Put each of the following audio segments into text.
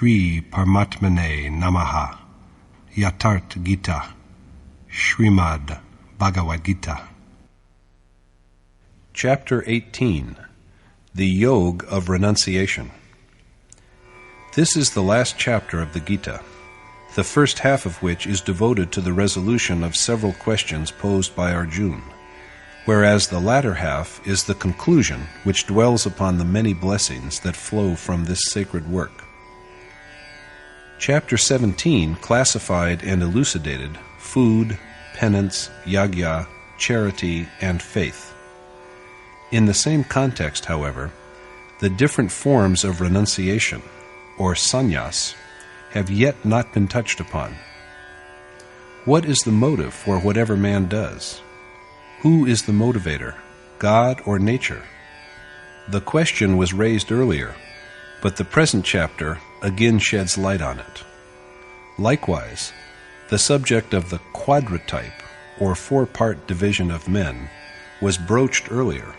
Shri Paramatmane Namaha. Yatharth Gita. Srimad Bhagavad Gita. Chapter 18. The Yoga of Renunciation. This is the last chapter of the Gita, the first half of which is devoted to the resolution of several questions posed by Arjuna, whereas the latter half is the conclusion which dwells upon the many blessings that flow from this sacred work. Chapter 17 classified and elucidated food, penance, yagya, charity, and faith. In the same context, however, the different forms of renunciation, or sannyas, have yet not been touched upon. What is the motive for whatever man does? Who is the motivator, God or nature? The question was raised earlier, but the present chapter again sheds light on it. Likewise, the subject of the quadratype, or four-part division of men, was broached earlier,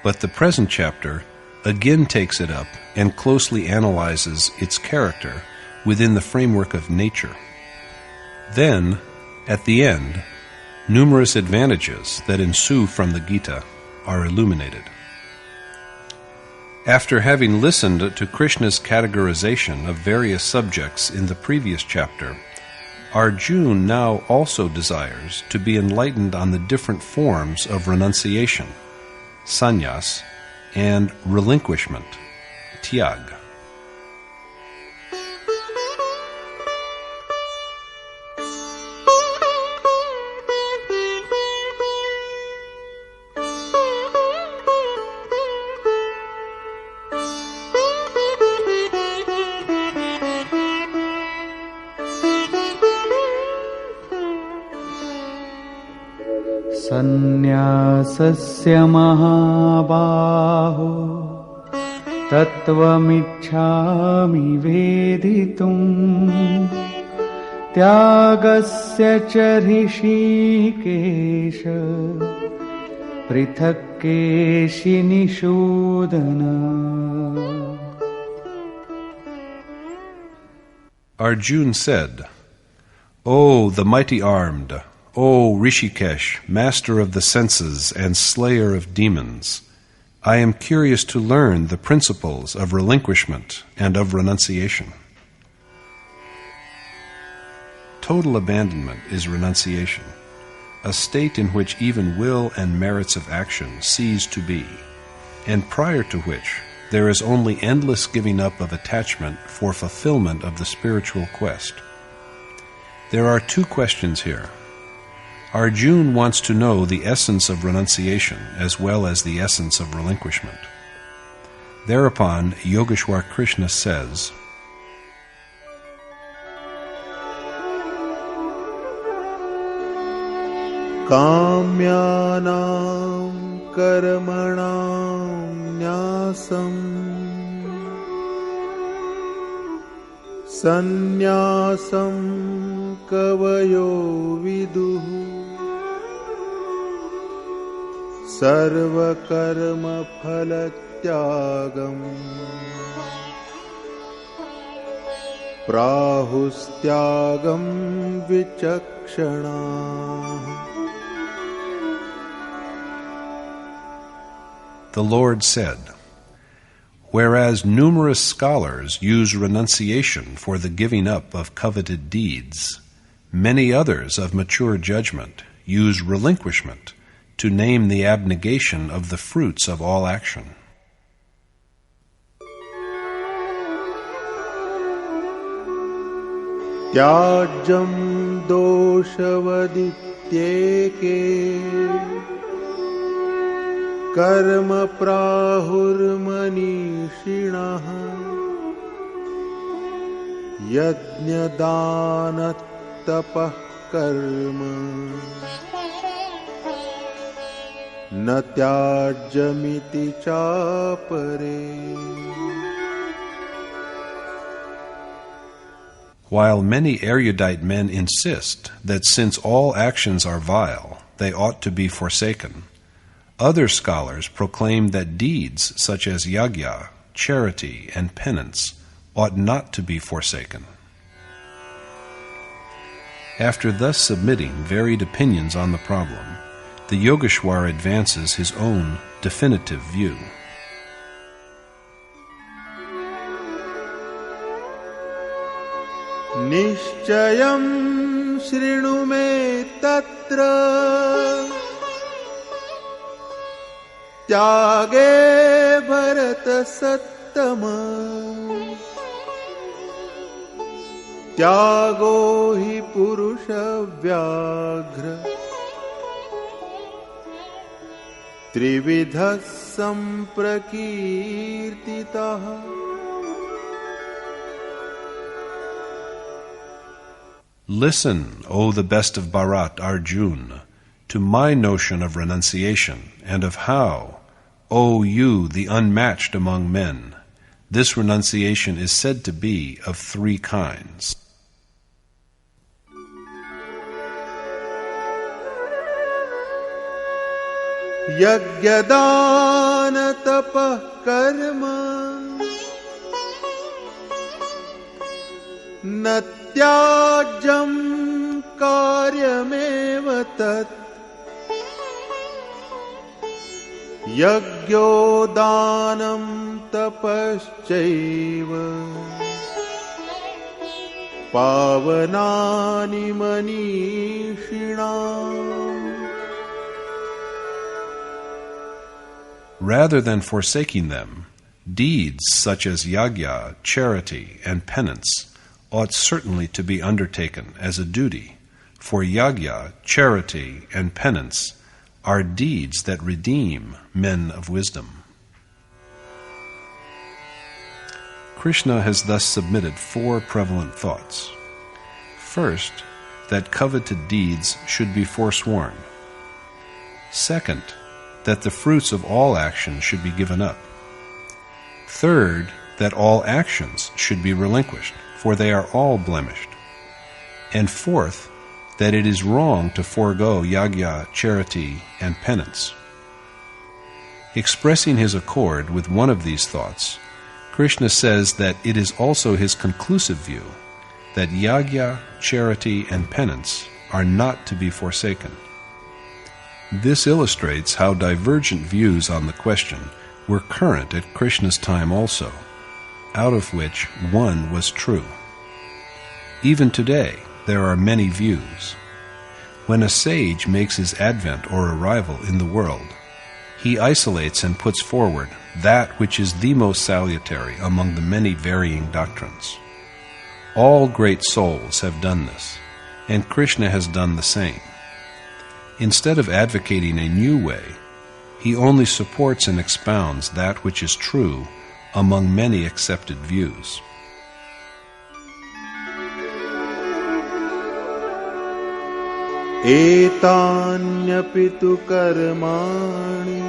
but the present chapter again takes it up and closely analyzes its character within the framework of nature. Then, at the end, numerous advantages that ensue from the Gita are illuminated. After having listened to Krishna's categorization of various subjects in the previous chapter, Arjuna now also desires to be enlightened on the different forms of renunciation, sannyas, and relinquishment, tyag. सन्न्यासस्य महाबाहो तत्त्वमिच्छामि वेदितुम् त्यागस्य च ऋषिकेश पृथक् केशिनिषूदन. Arjuna said, O the mighty-armed, O Rishikesh, master of the senses and slayer of demons, I am curious to learn the principles of relinquishment and of renunciation. Total abandonment is renunciation, a state in which even will and merits of action cease to be, and prior to which there is only endless giving up of attachment for fulfillment of the spiritual quest. There are two questions here. Arjuna wants to know the essence of renunciation as well as the essence of relinquishment. Thereupon, Yogeshwar Krishna says, Kamyanam karmanam nyasam sannyasam kavayo viduhu sarva karma phalatyagam prahustyagam vichakshana. The Lord said, whereas numerous scholars use renunciation for the giving up of coveted deeds, many others of mature judgment use relinquishment to name the abnegation of the fruits of all action. Tyajam doshavadyeke karma prahurmanishinaha yajna dana tapah karma na tyajamiti chapare. While many erudite men insist that since all actions are vile, they ought to be forsaken, other scholars proclaim that deeds such as yagya, charity, and penance ought not to be forsaken. After thus submitting varied opinions on the problem, the Yogeshwar advances his own definitive view. Nishchayam shrinu me tatra tyage bharata sattama tyago hi purusha vyaghra trividha samprakirtitah. Listen, O the best of Bharat, Arjun, to my notion of renunciation, and of how, O you, the unmatched among men, this renunciation is said to be of three kinds. Yagyadana tapah karma natyajam karyameva tat yagyo danam tapaschaiva pavanani manishinam. Rather than forsaking them, deeds such as yagya, charity, and penance ought certainly to be undertaken as a duty, for yagya, charity, and penance are deeds that redeem men of wisdom. Krishna has thus submitted four prevalent thoughts. First, that coveted deeds should be forsworn. Second, that the fruits of all action should be given up. Third, that all actions should be relinquished, for they are all blemished. And fourth, that it is wrong to forego yagya, charity, and penance. Expressing his accord with one of these thoughts, Krishna says that it is also his conclusive view that yagya, charity, and penance are not to be forsaken. This illustrates how divergent views on the question were current at Krishna's time also, out of which one was true. Even today, there are many views. When a sage makes his advent or arrival in the world, he isolates and puts forward that which is the most salutary among the many varying doctrines. All great souls have done this, and Krishna has done the same. Instead of advocating a new way, he only supports and expounds that which is true among many accepted views. Etānyapi tu karmāni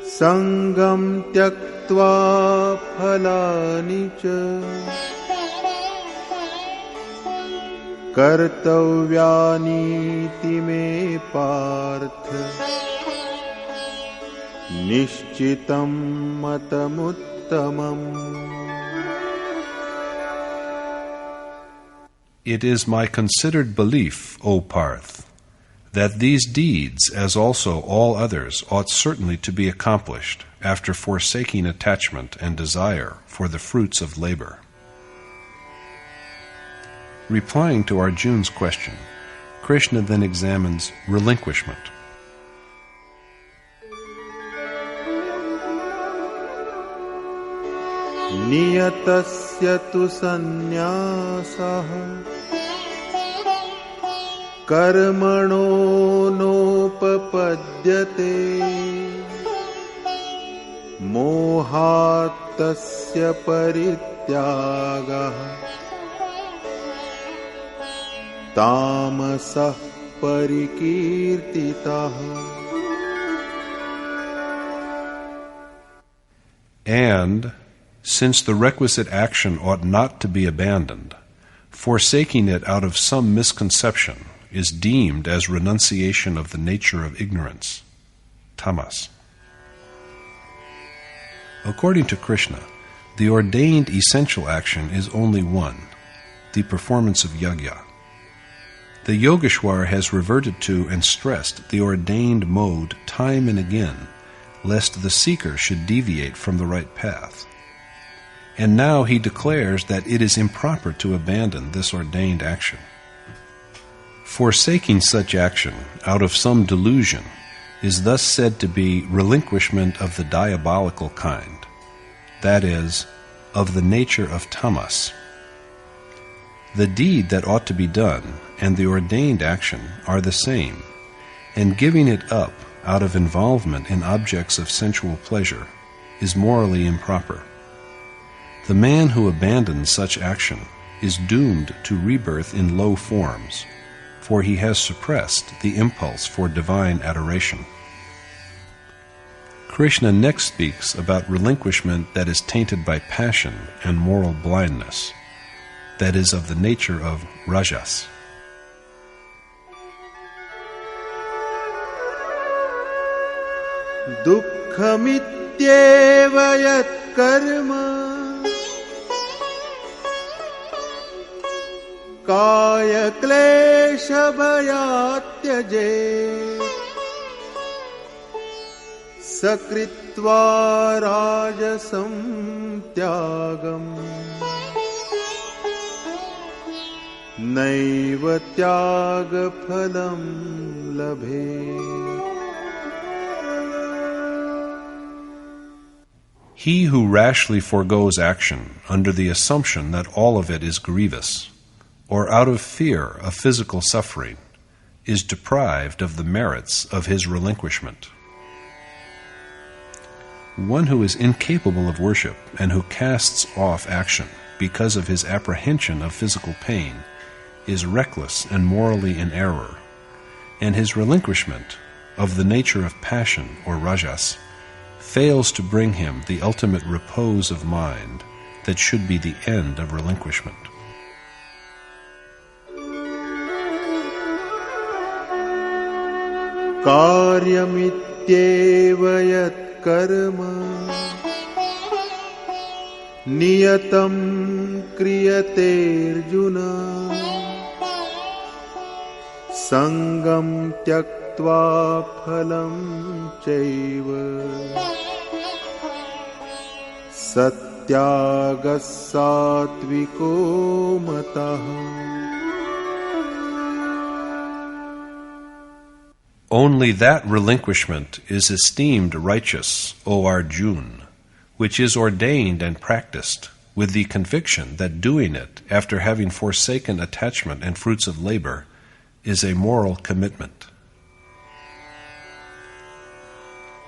sangam tyaktva phalani ca kartavyānīti me pārtha nishchitam matamuttamam. It is my considered belief, O Parth, that these deeds, as also all others, ought certainly to be accomplished after forsaking attachment and desire for the fruits of labor. Replying to Arjun's question, Krishna then examines relinquishment. Niyatasya tu sannyāsah karmano nopapadyate mohat tasya parityagah tamasah parikirtitah. And, since the requisite action ought not to be abandoned, forsaking it out of some misconception is deemed as renunciation of the nature of ignorance, tamas. According to Krishna, the ordained essential action is only one, the performance of yajna. The Yogeshwar has reverted to and stressed the ordained mode time and again, lest the seeker should deviate from the right path. And now he declares that it is improper to abandon this ordained action. Forsaking such action out of some delusion is thus said to be relinquishment of the diabolical kind, that is, of the nature of tamas. The deed that ought to be done and the ordained action are the same, and giving it up out of involvement in objects of sensual pleasure is morally improper. The man who abandons such action is doomed to rebirth in low forms, for he has suppressed the impulse for divine adoration. Krishna next speaks about relinquishment that is tainted by passion and moral blindness, that is of the nature of rajas. Dukkhamityeva yat karma kaya klesha bhayatyaje sakritva rajasam tyagam naiva tyaga phalam labhe. He who rashly forgoes action under the assumption that all of it is grievous, or out of fear of physical suffering, is deprived of the merits of his relinquishment. One who is incapable of worship and who casts off action because of his apprehension of physical pain is reckless and morally in error, and his relinquishment of the nature of passion or rajas fails to bring him the ultimate repose of mind that should be the end of relinquishment. Karyamityeva yat karma niyatam kriyate arjuna sangam tyaktva phalam chaiva satyagas satviko matah. Only that relinquishment is esteemed righteous, O Arjun, which is ordained and practiced with the conviction that doing it after having forsaken attachment and fruits of labor is a moral commitment.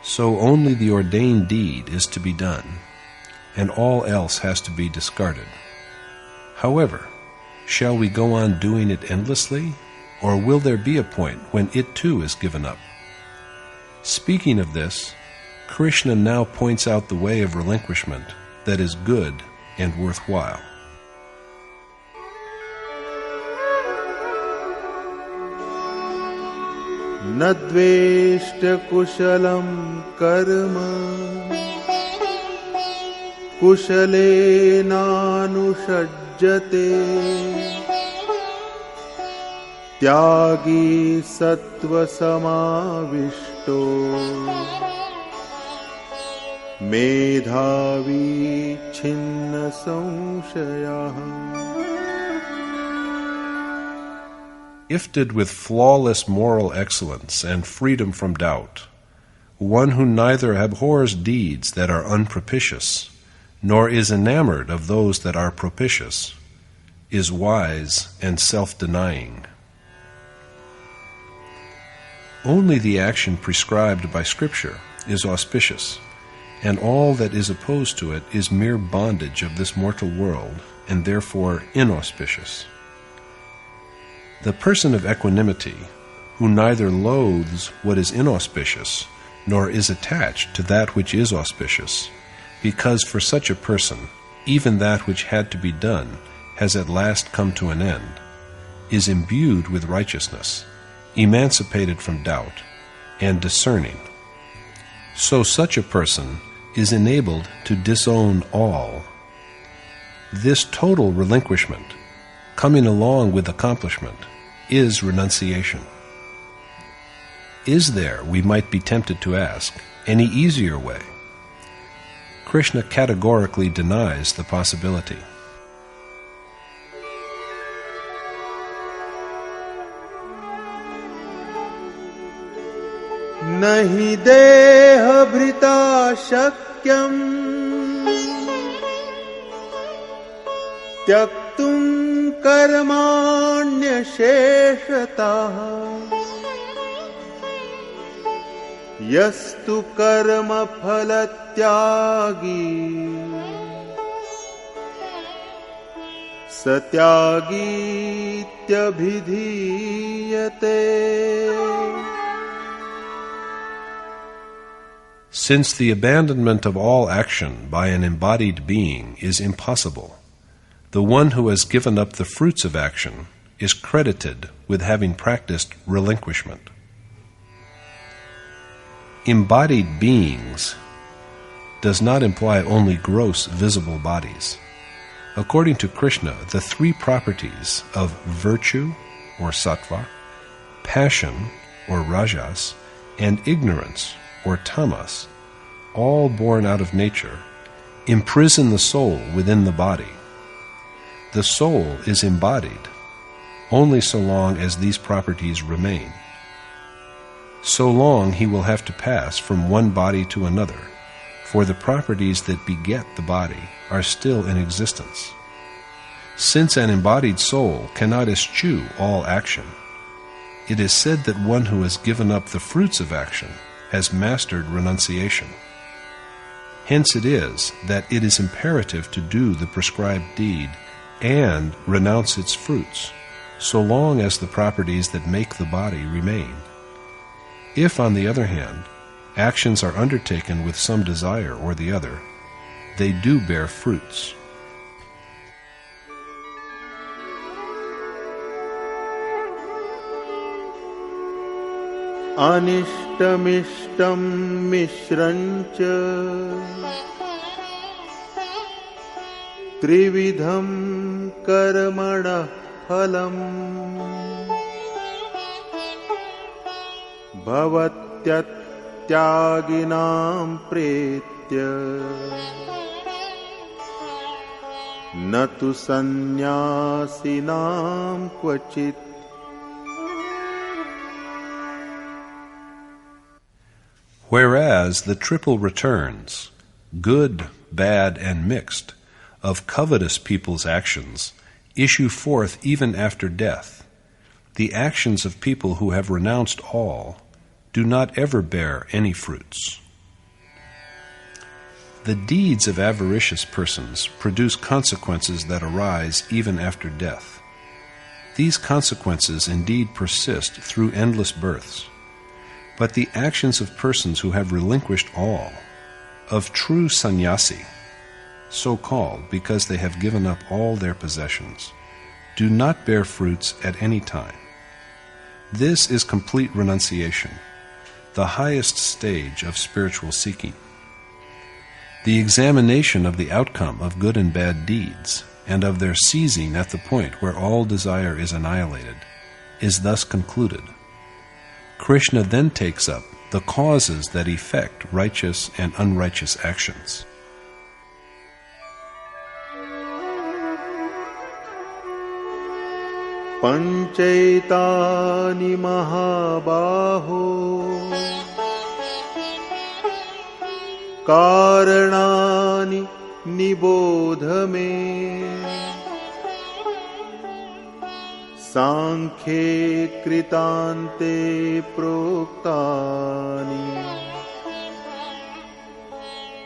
So only the ordained deed is to be done, and all else has to be discarded. However, shall we go on doing it endlessly, or will there be a point when it too is given up? Speaking of this, Krishna now points out the way of relinquishment that is good and worthwhile. Nadveshta kushalam karma kushalena anushajjate tyagi sattva samavishto medhavi chinna samshayah. Gifted with flawless moral excellence and freedom from doubt, one who neither abhors deeds that are unpropitious, nor is enamored of those that are propitious, is wise and self-denying. Only the action prescribed by Scripture is auspicious, and all that is opposed to it is mere bondage of this mortal world, and therefore inauspicious. The person of equanimity, who neither loathes what is inauspicious, nor is attached to that which is auspicious, because for such a person, even that which had to be done has at last come to an end, is imbued with righteousness, emancipated from doubt, and discerning. So such a person is enabled to disown all. This total relinquishment, coming along with accomplishment, is renunciation. Is there, we might be tempted to ask, any easier way? Krishna categorically denies the possibility. नहि देहभृता शक्यम् त्यक्तुं कर्माण्यशेषतः यस्तु कर्मफलत्यागी स त्यागीत्यभिधीयते. Since the abandonment of all action by an embodied being is impossible, the one who has given up the fruits of action is credited with having practiced relinquishment. Embodied beings does not imply only gross visible bodies. According to Krishna, the three properties of virtue, or sattva, passion, or rajas, and ignorance, or tamas, all born out of nature, imprison the soul within the body. The soul is embodied only so long as these properties remain. So long he will have to pass from one body to another, for the properties that beget the body are still in existence. Since an embodied soul cannot eschew all action, it is said that one who has given up the fruits of action has mastered renunciation. Hence it is that it is imperative to do the prescribed deed and renounce its fruits, so long as the properties that make the body remain. If, on the other hand, actions are undertaken with some desire or the other, they do bear fruits. अनिष्टमिष्टं मिश्रञ्च त्रिविधं कर्मणः फलम् भवत्यत्यागिनां प्रेत्य न तु सन्न्यासिनां क्वचित्. Whereas the triple returns, good, bad, and mixed, of covetous people's actions issue forth even after death, the actions of people who have renounced all do not ever bear any fruits. The deeds of avaricious persons produce consequences that arise even after death. These consequences indeed persist through endless births. But the actions of persons who have relinquished all, of true sannyasi, so called because they have given up all their possessions, do not bear fruits at any time. This is complete renunciation, the highest stage of spiritual seeking. The examination of the outcome of good and bad deeds, and of their ceasing at the point where all desire is annihilated, is thus concluded. Krishna then takes up the causes that effect righteous and unrighteous actions. Panchaitani mahabaho karanani nibodha me Sankhye kritante proktani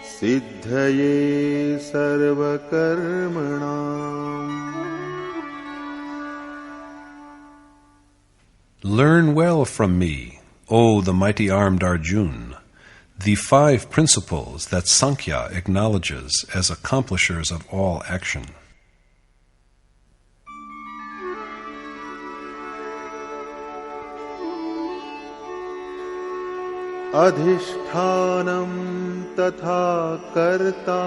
siddhaye sarva karmanam. Learn well from me, O the mighty-armed Arjun, the 5 principles that Sankhya acknowledges as accomplishers of all action. अधिष्ठानं तथा कर्ता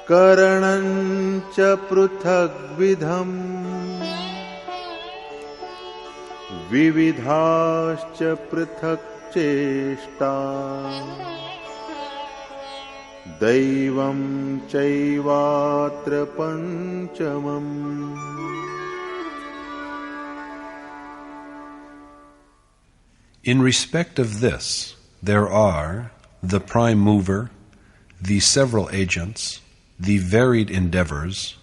करणं च पृथग्विधम् विविधाश्च पृथक् चेष्टा दैवं चैवात्र पंचमम्. In respect of this, there are the prime mover, the several agents, the varied endeavors,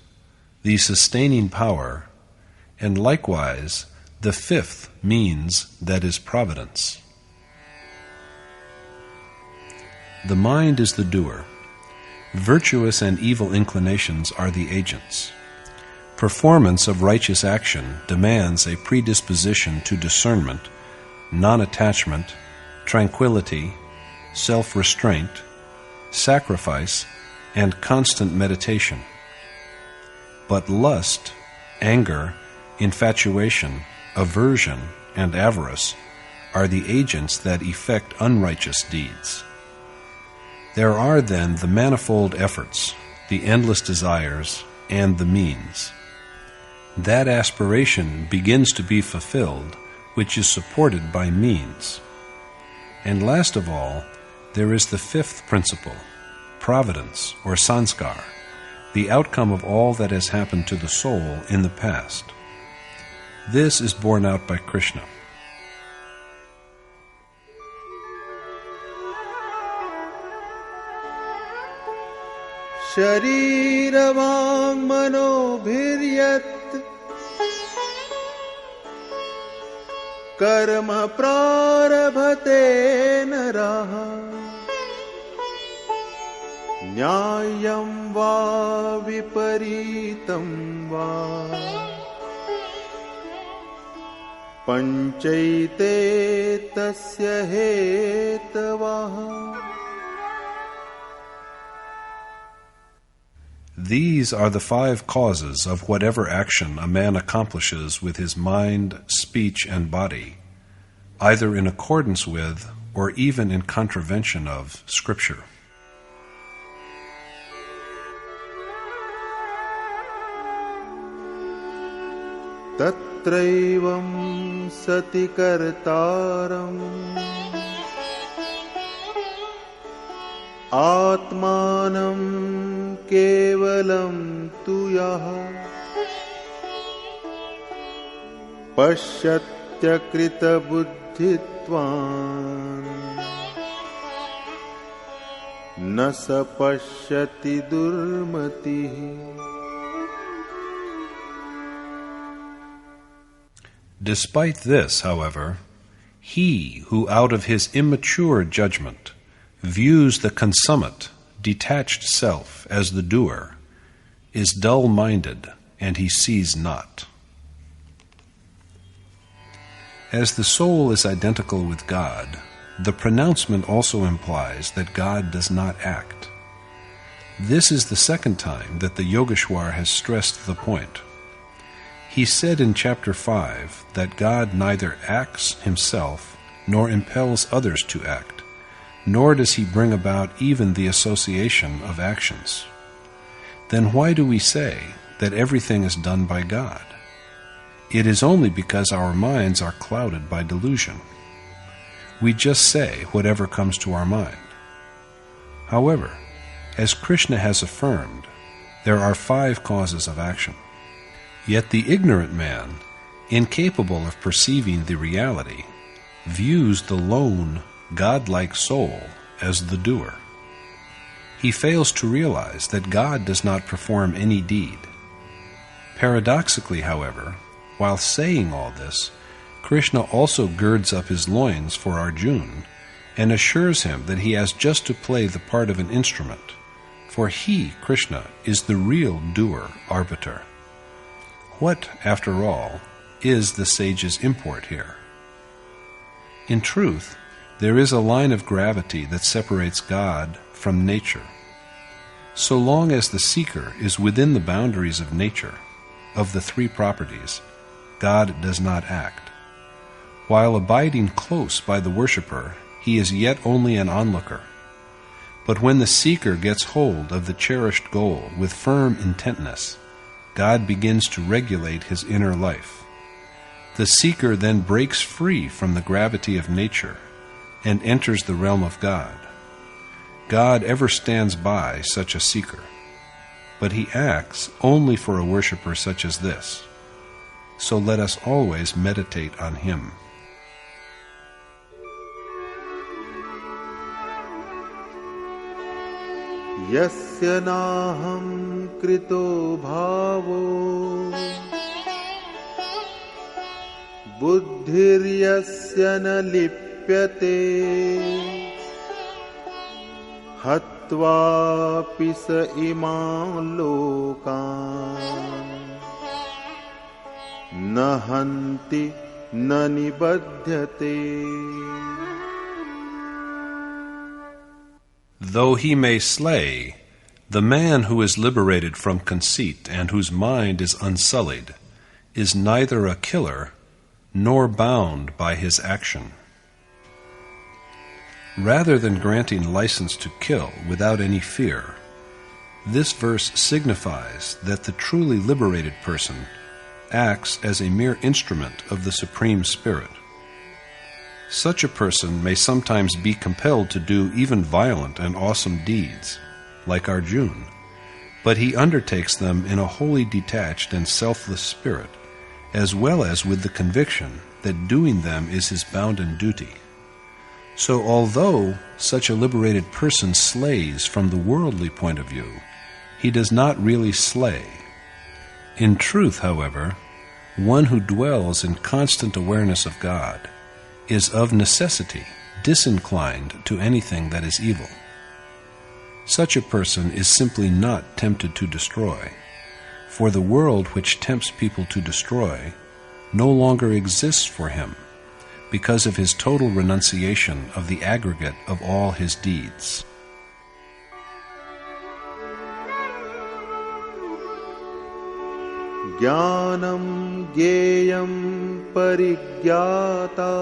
the sustaining power, and likewise the fifth means, that is providence. The mind is the doer. Virtuous and evil inclinations are the agents. Performance of righteous action demands a predisposition to discernment, non-attachment, tranquility, self-restraint, sacrifice, and constant meditation. But lust, anger, infatuation, aversion, and avarice are the agents that effect unrighteous deeds. There are then the manifold efforts, the endless desires, and the means. That aspiration begins to be fulfilled which is supported by means. And last of all, there is the fifth principle, providence or sanskar, the outcome of all that has happened to the soul in the past. This is borne out by Krishna. शरीरवाङ् मनोभिर्यत् कर्म प्रारभते नरः न्यायं वा विपरीतं वा पञ्चैते तस्य हेतवः. These are the five causes of whatever action a man accomplishes with his mind, speech, and body, either in accordance with or even in contravention of Scripture. Tatraivam sati kartaram Atmanam kevalam tu yaha Pashyatya krita buddhitvan Nasa pashyati durmatihi. Despite this, however, he who out of his immature judgment views the consummate, detached self as the doer, is dull-minded, and he sees not. As the soul is identical with God, the pronouncement also implies that God does not act. This is the second time that the Yogeshwar has stressed the point. He said in Chapter 5 that God neither acts himself nor impels others to act, nor does he bring about even the association of actions. Then why do we say that everything is done by God? It is only because our minds are clouded by delusion. We just say whatever comes to our mind. However, as Krishna has affirmed, there are five causes of action. Yet the ignorant man, incapable of perceiving the reality, views the lone, godlike soul as the doer. He fails to realize that God does not perform any deed. Paradoxically, however, while saying all this, Krishna also girds up his loins for Arjuna and assures him that he has just to play the part of an instrument, for he, Krishna, is the real doer-arbiter. What, after all, is the sage's import here? In truth, there is a line of gravity that separates God from nature. So long as the seeker is within the boundaries of nature, of the three properties, God does not act. While abiding close by the worshipper, he is yet only an onlooker. But when the seeker gets hold of the cherished goal with firm intentness, God begins to regulate his inner life. The seeker then breaks free from the gravity of nature and enters the realm of God. God ever stands by such a seeker, but he acts only for a worshipper such as this. So let us always meditate on him. यस्य नाहं कृतो भावो बुद्धिर्यस्य न लिप्यते हत्वापि स इमान् लोकान् न हन्ति न निबध्यते. Though he may slay, the man who is liberated from conceit and whose mind is unsullied is neither a killer nor bound by his action. Rather than granting license to kill without any fear, this verse signifies that the truly liberated person acts as a mere instrument of the Supreme Spirit. Such a person may sometimes be compelled to do even violent and awesome deeds, like Arjuna, but he undertakes them in a wholly detached and selfless spirit, as well as with the conviction that doing them is his bounden duty. So although such a liberated person slays from the worldly point of view, he does not really slay. In truth, however, one who dwells in constant awareness of God is of necessity disinclined to anything that is evil. Such a person is simply not tempted to destroy, for the world which tempts people to destroy no longer exists for him because of his total renunciation of the aggregate of all his deeds. Jnanam gyeyam parigyata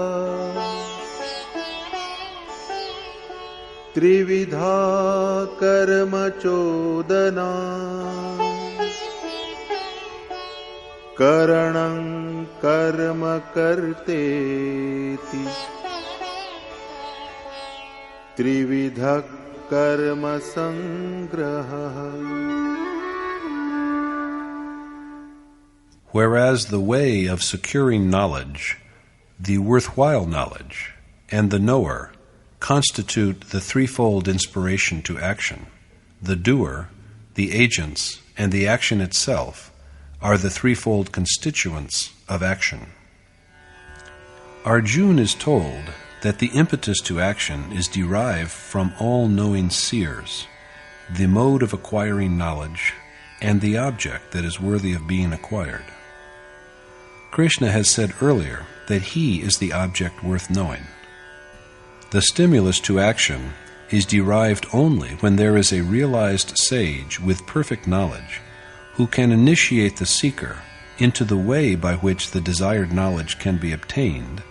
trividha karma chodana karanam karma karteti trividha karma sangraha. Whereas the way of securing knowledge, the worthwhile knowledge, and the knower constitute the threefold inspiration to action, the doer, the agents, and the action itself are the threefold constituents of action. Arjuna is told that the impetus to action is derived from all-knowing seers, the mode of acquiring knowledge, and the object that is worthy of being acquired. Krishna has said earlier that he is the object worth knowing. The stimulus to action is derived only when there is a realized sage with perfect knowledge who can initiate the seeker into the way by which the desired knowledge can be obtained,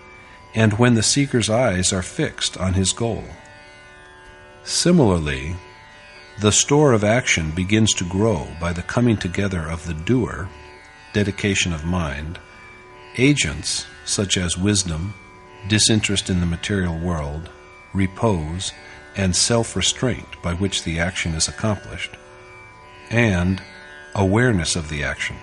and when the seeker's eyes are fixed on his goal. Similarly, the store of action begins to grow by the coming together of the doer, dedication of mind, agents such as wisdom, disinterest in the material world, repose, and self-restraint by which the action is accomplished, and awareness of the action.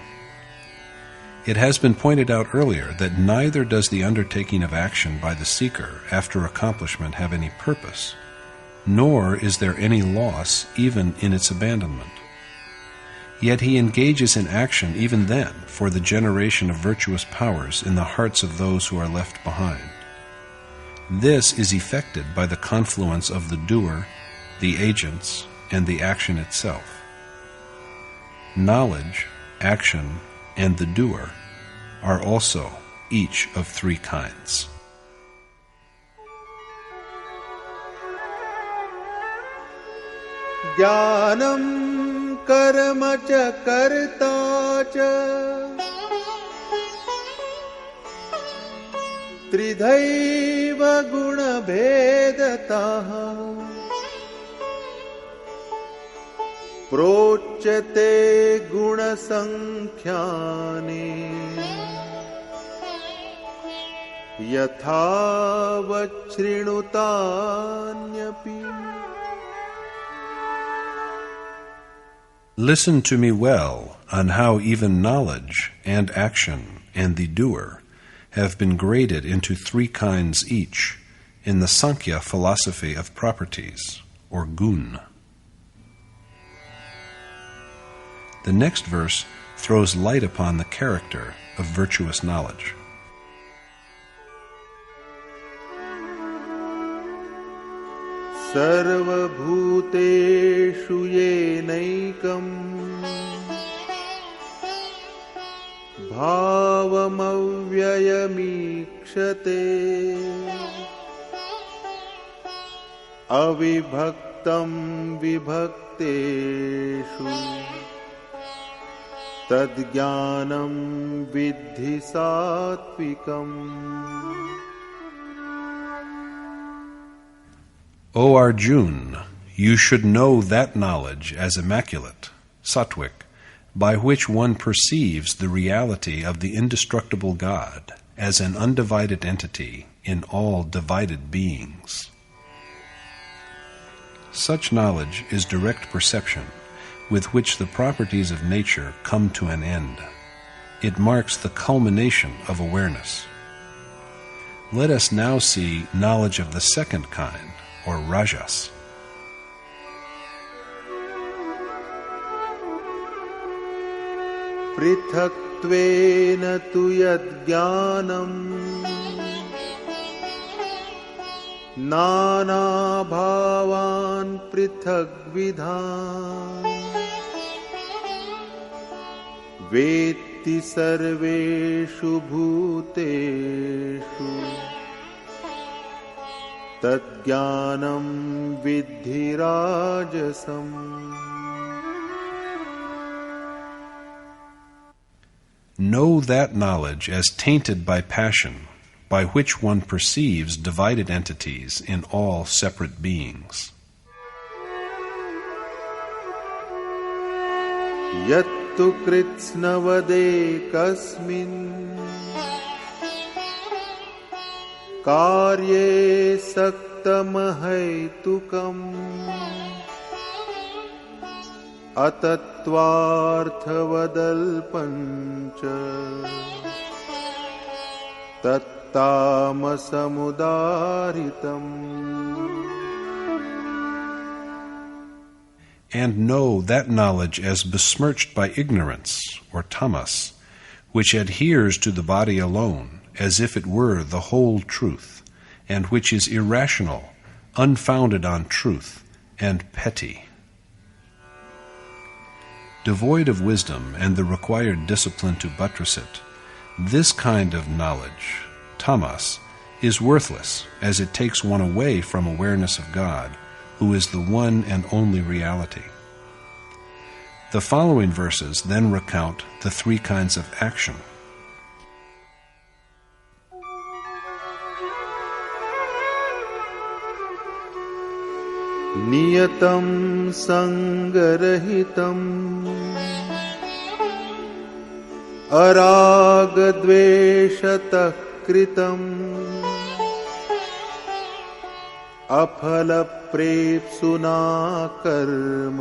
It has been pointed out earlier that neither does the undertaking of action by the seeker after accomplishment have any purpose, nor is there any loss even in its abandonment. Yet he engages in action even then for the generation of virtuous powers in the hearts of those who are left behind. This is effected by the confluence of the doer, the agents, and the action itself. Knowledge, action, and the doer are also each of three kinds. Jnanam karma cha karta cha त्रिधैव गुणभेदतः प्रोच्यते गुणसंख्याने यथावच्छृणुतान्यपि. Listen to me well on how even knowledge and action and the doer have been graded into three kinds each in the Sankhya philosophy of properties, or gun. The next verse throws light upon the character of virtuous knowledge. सर्वभूतेषु येनैकम् भावमव्ययमीक्षते अविभक्तं विभक्तेषु तद्ज्ञानं विद्धि सात्विकम्. O Arjun, you should know that knowledge as immaculate, sattvic, by which one perceives the reality of the indestructible God as an undivided entity in all divided beings. Such knowledge is direct perception, with which the properties of nature come to an end. It marks the culmination of awareness. Let us now see knowledge of the second kind, or rajas. पृथक्त्वेन तु यद्ज्ञानम् नानाभावान् पृथग्विधान् वेत्ति सर्वेषु भूतेषु तज्ज्ञानं विद्धि राजसम्. Know that knowledge as tainted by passion, by which one perceives divided entities in all separate beings. यत्तु कृत्स्नवदेकस्मिन् कार्ये सक्तमहैतुकम् अतत्त्वार्थवदल्पञ्च तत्तामसमुदारितम्. And know that knowledge as besmirched by ignorance, or tamas, which adheres to the body alone, as if it were the whole truth, and which is irrational, unfounded on truth, and petty. Devoid of wisdom and the required discipline to buttress it, this kind of knowledge, tamas, is worthless, as it takes one away from awareness of God, who is the one and only reality. The following verses then recount the three kinds of action. नियतं संगरहितं अरागद्वेषतः कृतम् अफलप्रेप्सुना कर्म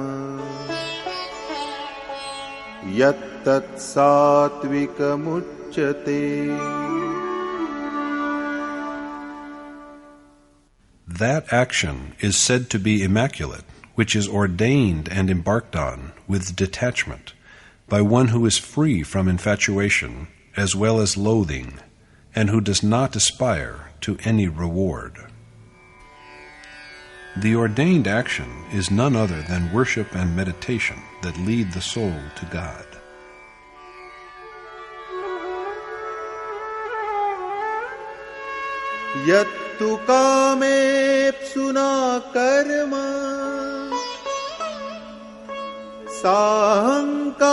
यत्तत् सात्विकमुच्यते. That action is said to be immaculate, which is ordained and embarked on with detachment by one who is free from infatuation as well as loathing, and who does not aspire to any reward. The ordained action is none other than worship and meditation that lead the soul to God. यत्तु कामेप्सुना कर्म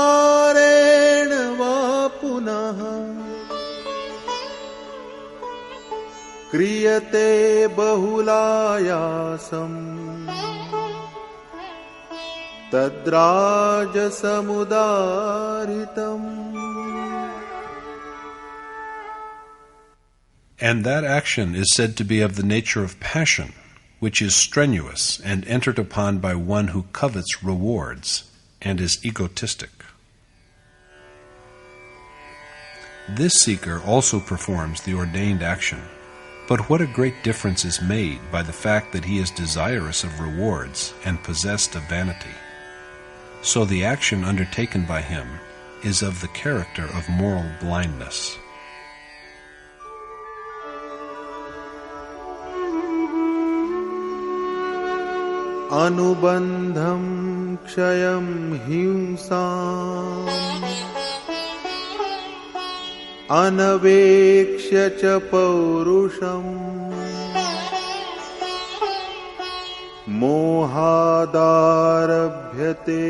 साहंकारेण वा पुनः क्रियते बहुलायासम् तद्राजसमुदारितम्. And that action is said to be of the nature of passion, which is strenuous and entered upon by one who covets rewards and is egotistic. This seeker also performs the ordained action, but what a great difference is made by the fact that he is desirous of rewards and possessed of vanity. So the action undertaken by him is of the character of moral blindness. अनुबन्धं क्षयं हिंसाम् अनवेक्ष्य च पौरुषम् मोहादारभ्यते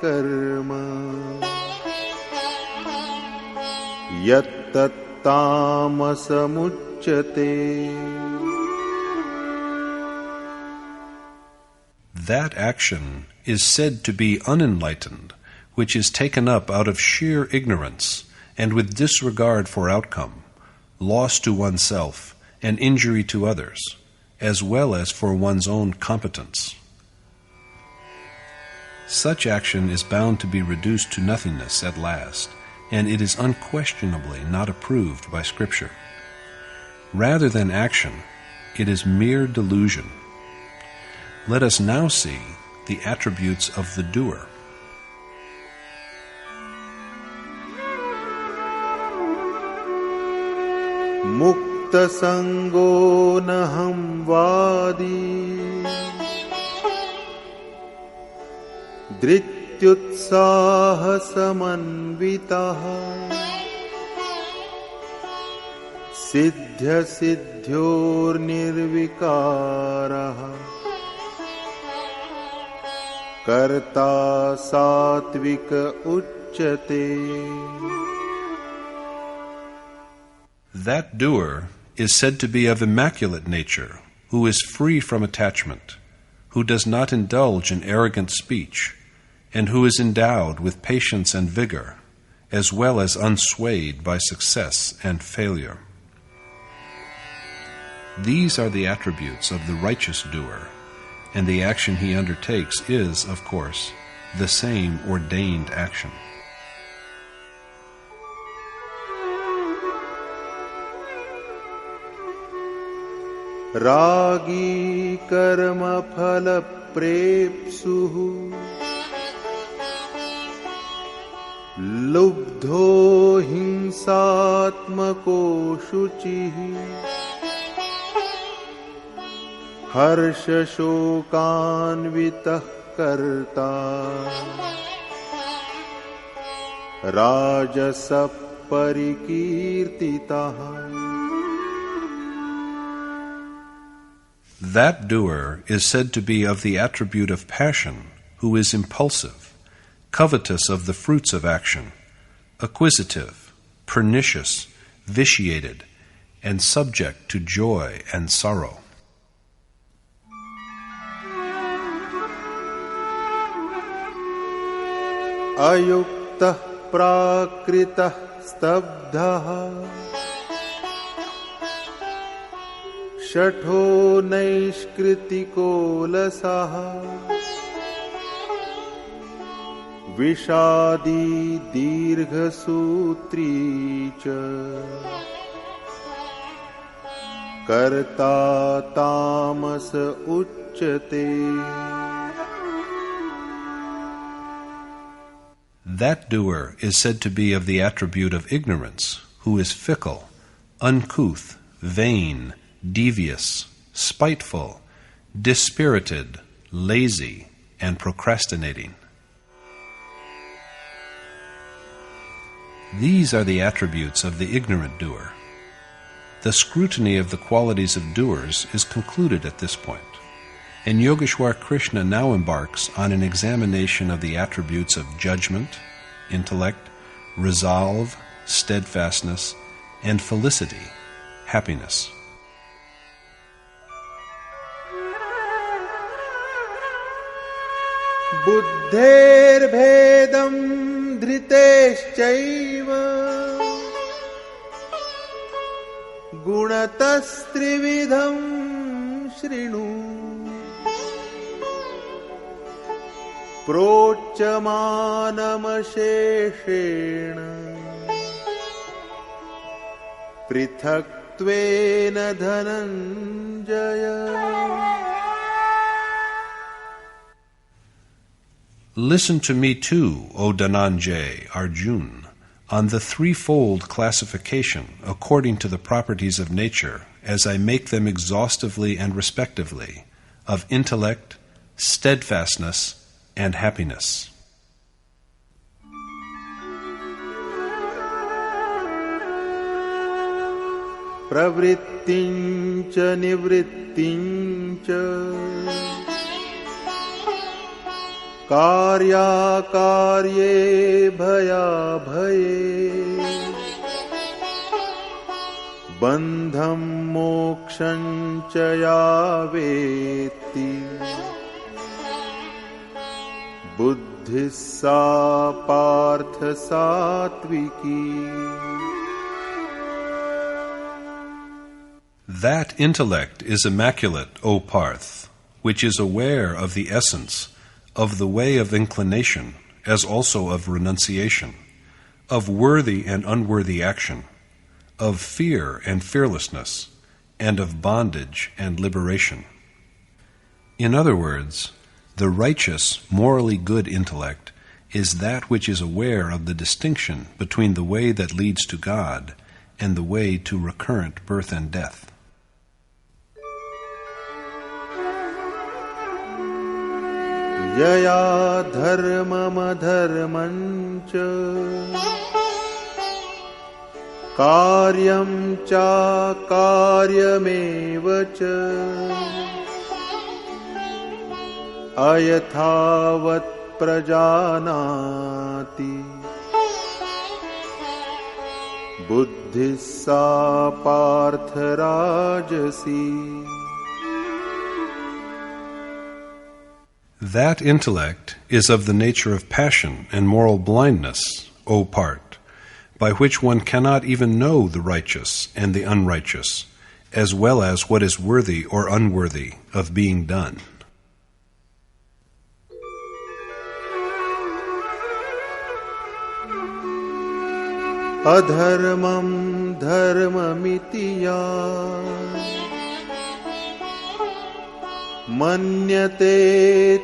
कर्म यत्तत्तामसमुच्यते. That action is said to be unenlightened, which is taken up out of sheer ignorance and with disregard for outcome, loss to oneself and injury to others, as well as for one's own competence. Such action is bound to be reduced to nothingness at last, and it is unquestionably not approved by Scripture. Rather than action, it is mere delusion. Let us now see the attributes of the doer. मुक्तसङ्गो नहं वादी धृत्युत्साहसमन्वितः सिद्ध्यसिद्ध्योर्निर्विकारः कर्ता सात्विक उच्यते. That doer is said to be of immaculate nature, who is free from attachment, who does not indulge in arrogant speech, and who is endowed with patience and vigor, as well as unswayed by success and failure. These are the attributes of the righteous doer, and the action he undertakes is, of course, the same ordained action. रागी कर्म फल प्रेप्सुः लुब्धो हिंसात्मको शुचिः हर्ष शोकान्वितः कर्ता राजसः परिकीर्तितः. That doer is said to be of the attribute of passion, who is impulsive, covetous of the fruits of action, acquisitive, pernicious, vitiated, and subject to joy and sorrow. अयुक्तः प्राकृतः स्तब्धः शठो नैष्कृतिको लसः विषादी दीर्घसूत्री च कर्ता तामस उच्यते. That doer is said to be of the attribute of ignorance, who is fickle, uncouth, vain, devious, spiteful, dispirited, lazy, and procrastinating. These are the attributes of the ignorant doer. The scrutiny of the qualities of doers is concluded at this point, and Yogeshwar Krishna now embarks on an examination of the attributes of judgment, intellect, resolve, steadfastness, and felicity, happiness. बुद्धेर्भेदं धृतेश्चैव गुणतस्त्रिविधं शृणु प्रोच्यमानमशेषेण पृथक्त्वेन Dhananjay. Listen to me too, O Dhananjay, Arjun, on the threefold classification according to the properties of nature, as I make them exhaustively and respectively, of intellect, steadfastness, and happiness. प्रवृत्तिं च निवृत्तिं च कार्याकार्ये भयाभये बन्धं मोक्षं च या वेत्ति बुद्धिः सा पार्थ सात्विकी. That intellect is immaculate, O Parth, which is aware of the essence, of the way of inclination, as also of renunciation, of worthy and unworthy action, of fear and fearlessness, and of bondage and liberation. In other words, the righteous, morally good intellect is that which is aware of the distinction between the way that leads to God and the way to recurrent birth and death. यया धर्ममधर्मं च कार्यं चाकार्यमेव च अयथावत् प्रजानाति बुद्धिः सा पार्थ राजसी. That intellect is of the nature of passion and moral blindness, O Part, by which one cannot even know the righteous and the unrighteous, as well as what is worthy or unworthy of being done. अधर्मं धर्ममिति या मन्यते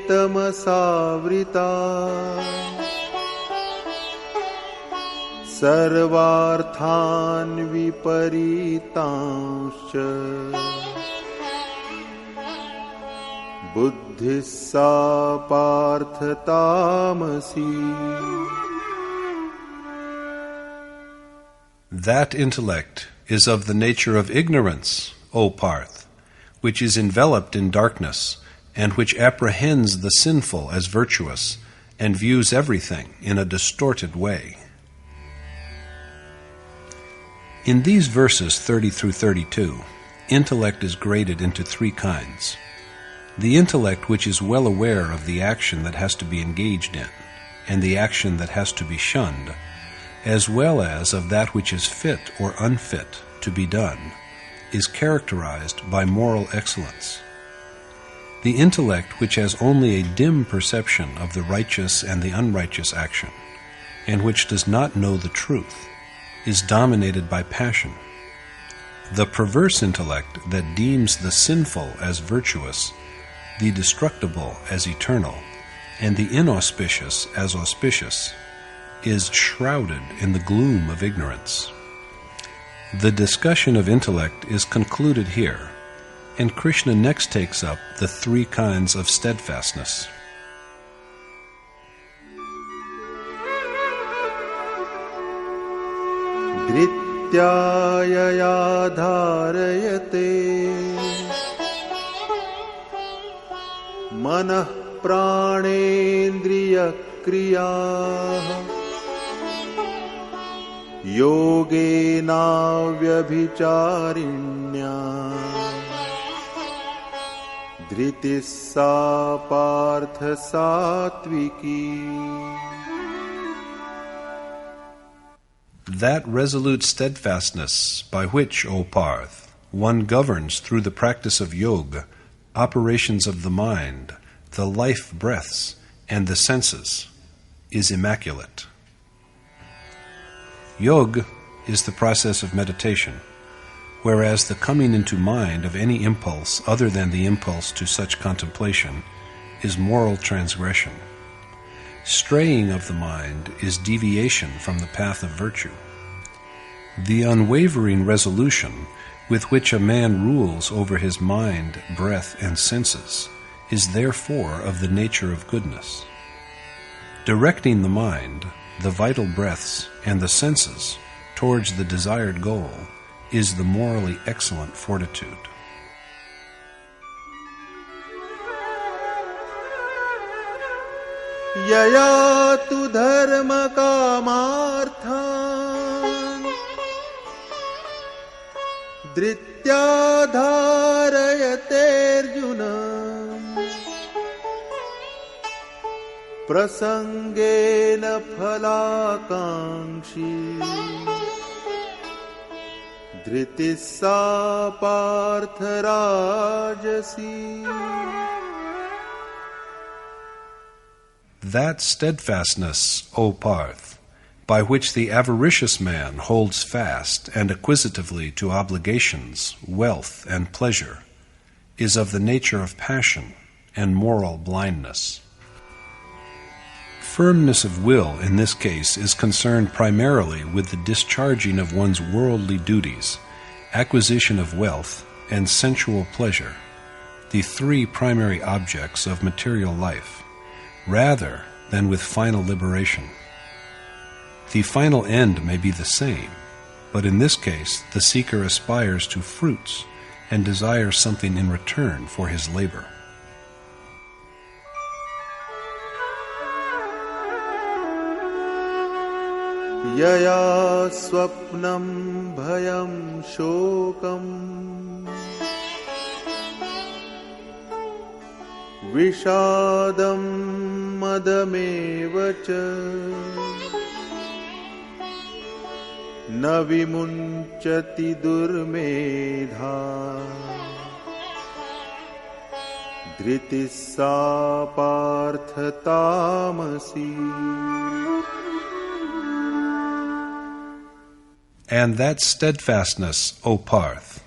तमसावृता सर्वार्थान् विपरीतांश्च बुद्धिः सा पार्थ तामसी. That intellect is of the nature of ignorance, O Parth, which is enveloped in darkness, and which apprehends the sinful as virtuous, and views everything in a distorted way. In these verses 30 through 32, intellect is graded into three kinds. The intellect which is well aware of the action that has to be engaged in, and the action that has to be shunned, as well as of that which is fit or unfit to be done, is characterized by moral excellence. The intellect which has only a dim perception of the righteous and the unrighteous action, and which does not know the truth, is dominated by passion. The perverse intellect that deems the sinful as virtuous, the destructible as eternal, and the inauspicious as auspicious, is shrouded in the gloom of ignorance. The discussion of intellect is concluded here, and Krishna next takes up the three kinds of steadfastness. धृत्यायया धारयते मनः प्राणेन्द्रियक्रियाः योगेनाव्यभिचारिण्या धृतिः सा पार्थ सात्विकी. That resolute steadfastness by which, O Parth, one governs through the practice of yoga, operations of the mind, the life breaths, and the senses, is immaculate. Yoga is the process of meditation, whereas the coming into mind of any impulse other than the impulse to such contemplation is moral transgression. Straying of the mind is deviation from the path of virtue. The unwavering resolution with which a man rules over his mind, breath, and senses is therefore of the nature of goodness. Directing the mind, the vital breaths, and the senses towards the desired goal is the morally excellent fortitude. यया तु धर्म कामार्थान् धृत्या धारयतेऽर्जुन प्रसंगेन फलाकांक्षी धृतिः सा पार्थ राजसी. That steadfastness, O Parth, by which the avaricious man holds fast and acquisitively to obligations, wealth, and pleasure, is of the nature of passion and moral blindness. Firmness of will in this case is concerned primarily with the discharging of one's worldly duties, acquisition of wealth, and sensual pleasure, the three primary objects of material life, rather than with final liberation. The final end may be the same, but in this case the seeker aspires to fruits and desires something in return for his labor. यया स्वप्नं भयं शोकं विषादं मदमेव च न विमुञ्चति दुर्मेधा धृतिः सा पार्थ तामसी. And that steadfastness, O Parth,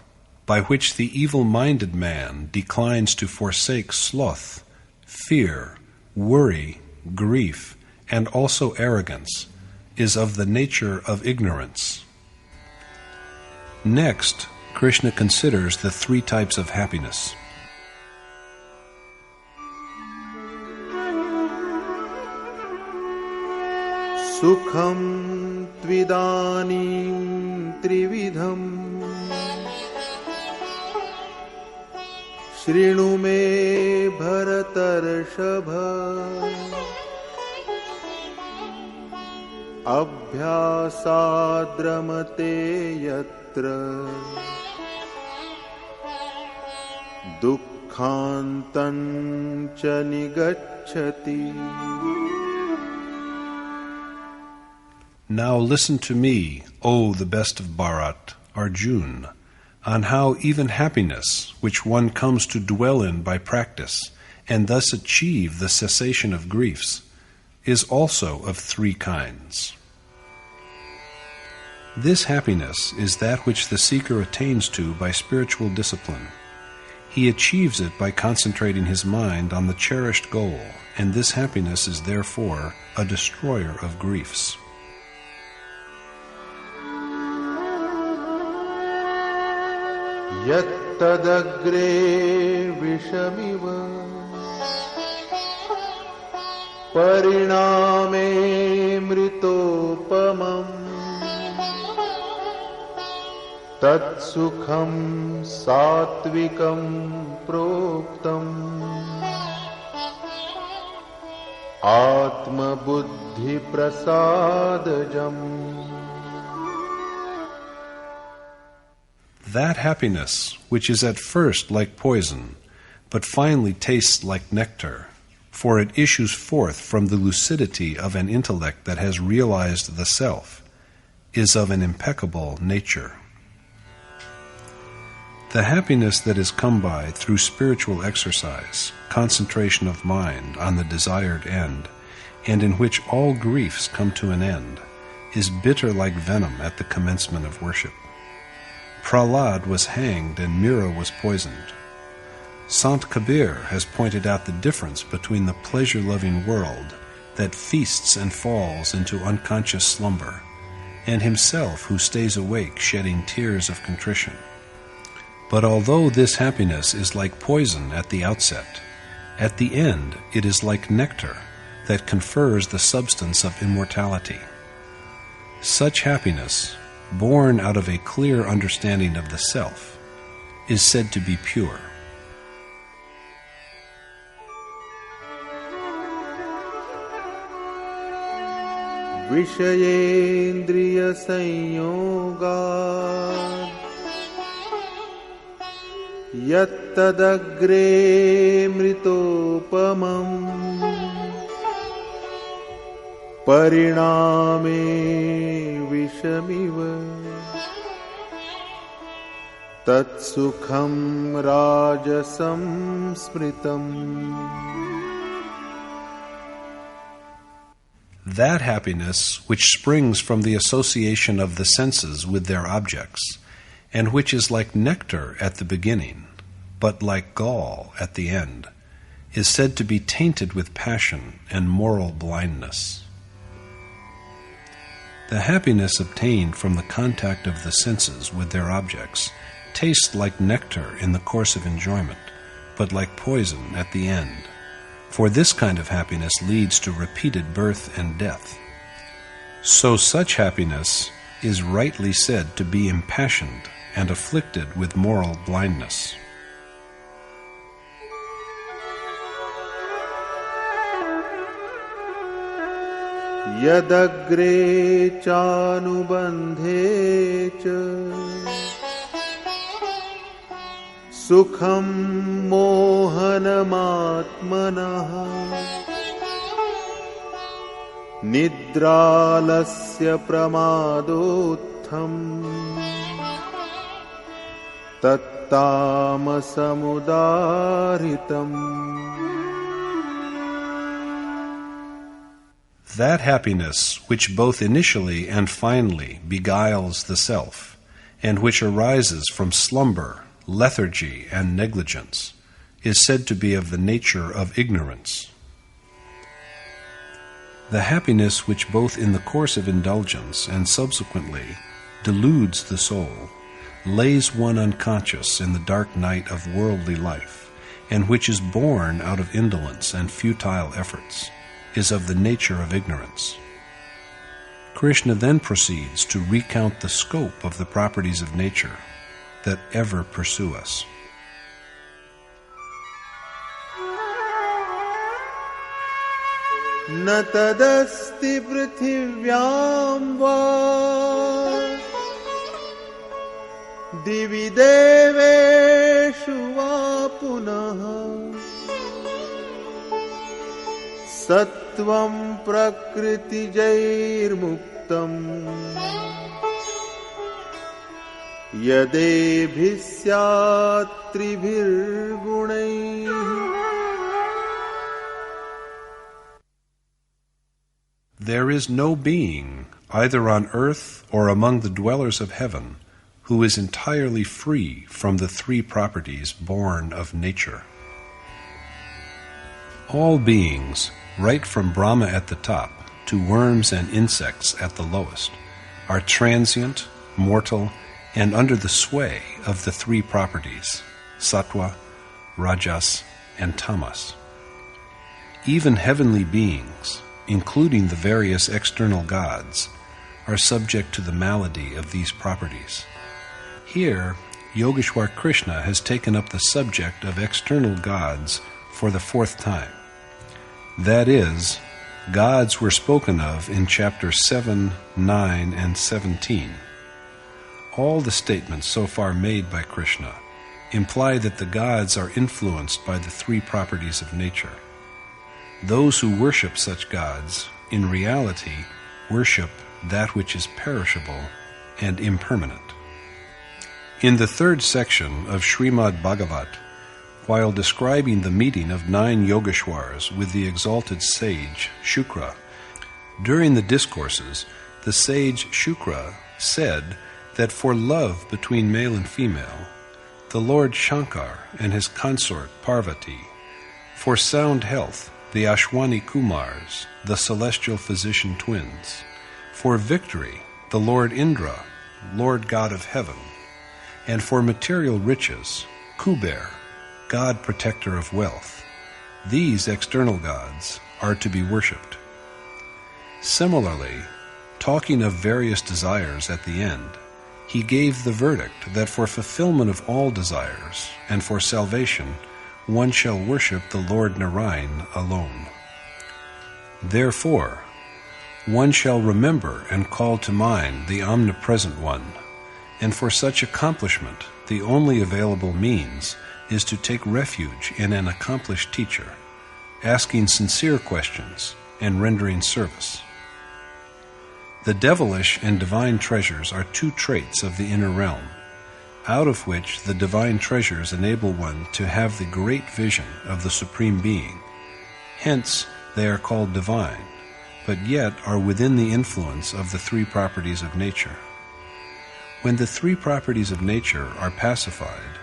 by which the evil-minded man declines to forsake sloth, fear, worry, grief, and also arrogance, is of the nature of ignorance. Next, Krishna considers the three types of happiness. सुखं त्विदानीं त्रिविधम् शृणु मे भरतर्षभ अभ्यासाद्रमते यत्र दुःखान्तं च निगच्छति. Now listen to me, O the best of Bharat, Arjuna, on how even happiness, which one comes to dwell in by practice, and thus achieve the cessation of griefs, is also of three kinds. This happiness is that which the seeker attains to by spiritual discipline. He achieves it by concentrating his mind on the cherished goal, and this happiness is therefore a destroyer of griefs. यत्तदग्रे विषमिव परिणामे मृतोपमम् तत्सुखं सात्विकं प्रोक्तम् आत्मबुद्धिप्रसादजम्. That happiness, which is at first like poison, but finally tastes like nectar, for it issues forth from the lucidity of an intellect that has realized the self, is of an impeccable nature. The happiness that is come by through spiritual exercise, concentration of mind on the desired end, and in which all griefs come to an end, is bitter like venom at the commencement of worship. Prahlad was hanged and Mira was poisoned. Sant Kabir has pointed out the difference between the pleasure-loving world that feasts and falls into unconscious slumber, and himself who stays awake shedding tears of contrition. But although this happiness is like poison at the outset, at the end it is like nectar that confers the substance of immortality. Such happiness, born out of a clear understanding of the self, is said to be pure. विषयेन्द्रिय संयोगात् यत्तदग्रे मृतोपमम् परिणामे विषमिव तत्सुखं राजसं स्मृतम्. That happiness which springs from the association of the senses with their objects, and which is like nectar at the beginning, but like gall at the end, is said to be tainted with passion and moral blindness. The happiness obtained from the contact of the senses with their objects tastes like nectar in the course of enjoyment, but like poison at the end. For this kind of happiness leads to repeated birth and death. So such happiness is rightly said to be impassioned and afflicted with moral blindness. यदग्रे चानुबन्धे च सुखं मोहनमात्मनः निद्रालस्य प्रमादोत्थम् तत्तामसमुदाहृतम्. That happiness which both initially and finally beguiles the self, and which arises from slumber, lethargy, and negligence, is said to be of the nature of ignorance. The happiness which both in the course of indulgence and subsequently deludes the soul, lays one unconscious in the dark night of worldly life, and which is born out of indolence and futile efforts, is of the nature of ignorance. Krishna then proceeds to recount the scope of the properties of nature that ever pursue us. न तदस्ति पृथिव्यां वा दिवि देवेषु वा पुनः सत्वं प्रकृतिजैर्मुक्तम् यदेभिः स्यात् त्रिभिर्गुणैः. There is no being, either on earth or among the dwellers of heaven, who is entirely free from the three properties born of nature. All beings, right from Brahma at the top to worms and insects at the lowest, are transient, mortal, and under the sway of the three properties, sattva, rajas, and tamas. Even heavenly beings, including the various external gods, are subject to the malady of these properties. Here, Yogeshwar Krishna has taken up the subject of external gods for the fourth time. That is, gods were spoken of in chapters 7, 9, and 17. All the statements so far made by Krishna imply that the gods are influenced by the three properties of nature. Those who worship such gods, in reality, worship that which is perishable and impermanent. In the third section of Srimad Bhagavat, while describing the meeting of 9 Yogeshwars with the exalted sage Shukra, during the discourses, the sage Shukra said that for love between male and female, the Lord Shankar and his consort Parvati, for sound health, the Ashwani Kumars, the celestial physician twins, for victory, the Lord Indra, Lord God of heaven, and for material riches, Kuber, God protector of wealth. These external gods are to be worshipped. Similarly, talking of various desires at the end, he gave the verdict that for fulfillment of all desires and for salvation, one shall worship the Lord Narayan alone. Therefore, one shall remember and call to mind the Omnipresent One, and for such accomplishment, the only available means is to take refuge in an accomplished teacher, asking sincere questions and rendering service. The devilish and divine treasures are two traits of the inner realm, out of which the divine treasures enable one to have the great vision of the Supreme Being. Hence, they are called divine, but yet are within the influence of the three properties of nature. When the three properties of nature are pacified,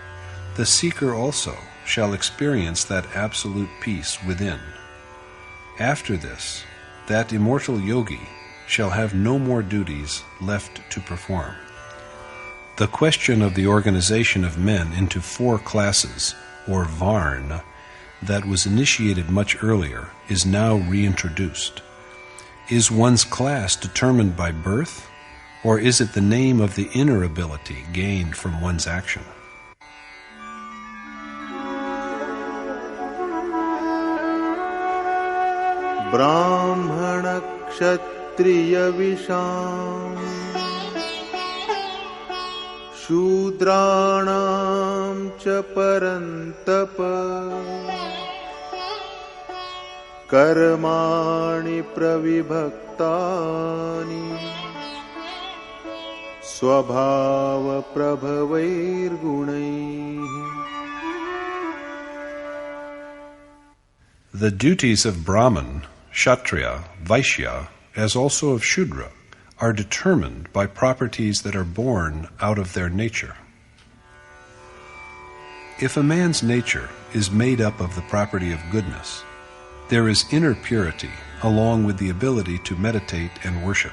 the seeker also shall experience that absolute peace within. After this, that immortal yogi shall have no more duties left to perform. The question of the organization of men into 4 classes, or varna, that was initiated much earlier, is now reintroduced. Is one's class determined by birth, or is it the name of the inner ability gained from one's action? Brahmana Kshatriya Visham Shudranam Cha Parantapa Karmani Pravibhaktani Swabhava Prabhavair Gunai. The duties of Brahman, Kshatriya, Vaishya, as also of Shudra, are determined by properties that are born out of their nature. If a man's nature is made up of the property of goodness, there is inner purity along with the ability to meditate and worship.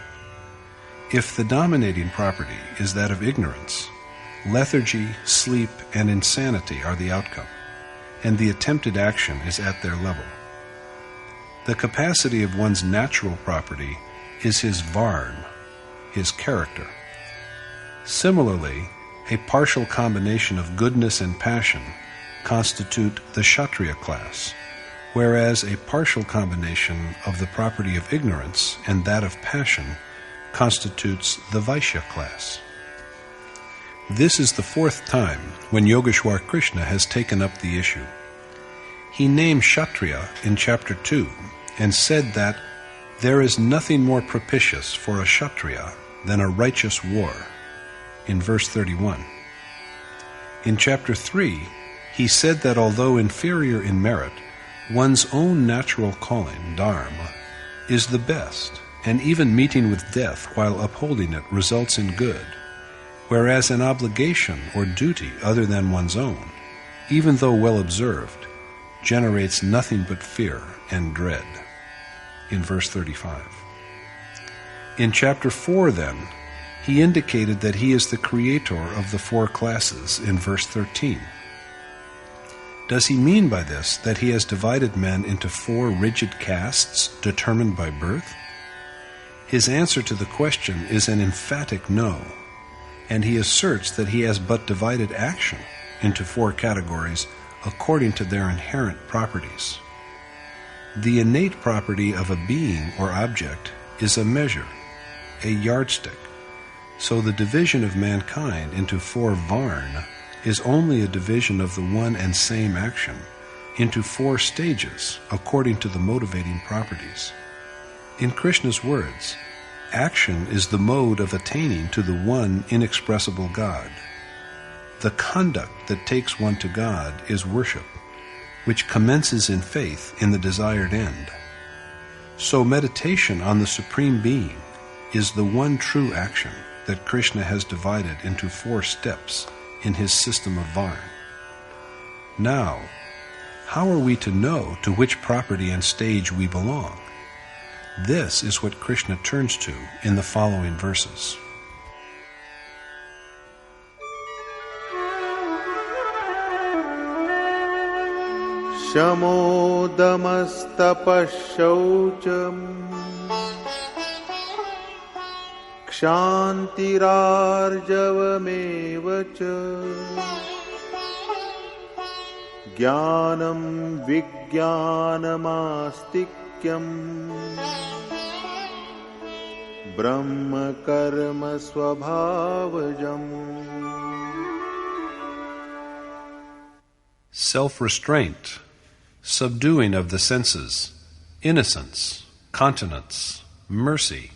If the dominating property is that of ignorance, lethargy, sleep, and insanity are the outcome, and the attempted action is at their level. The capacity of one's natural property is his varna, his character. Similarly, a partial combination of goodness and passion constitute the Kshatriya class, whereas a partial combination of the property of ignorance and that of passion constitutes the Vaishya class. This is the 4th time when Yogeshwar Krishna has taken up the issue. He named Kshatriya in chapter 2 and said that there is nothing more propitious for a Kshatriya than a righteous war, in verse 31. In chapter 3, he said that although inferior in merit, one's own natural calling, dharma, is the best, and even meeting with death while upholding it results in good, whereas an obligation or duty other than one's own, even though well observed, generates nothing but fear and dread, in verse 35. In chapter 4, then, he indicated that he is the creator of the 4 classes in verse 13. Does he mean by this that he has divided men into 4 rigid castes determined by birth? His answer to the question is an emphatic no, and he asserts that he has but divided action into 4 categories according to their inherent properties. The innate property of a being or object is a measure, a yardstick, so the division of mankind into 4 varna is only a division of the one and same action into 4 stages according to the motivating properties. In Krishna's words, action is the mode of attaining to the one inexpressible God. The conduct that takes one to God is worship, which commences in faith in the desired end. So meditation on the Supreme Being is the one true action that Krishna has divided into 4 steps in his system of Varn. Now, how are we to know to which property and stage we belong? This is what Krishna turns to in the following verses. Shamodamastapashaucham Kshantirarjavamevacha Jnanam Vijnanamastikam Brahma Karma Swabhavajam. Self-restraint, subduing of the senses, innocence, continence, mercy,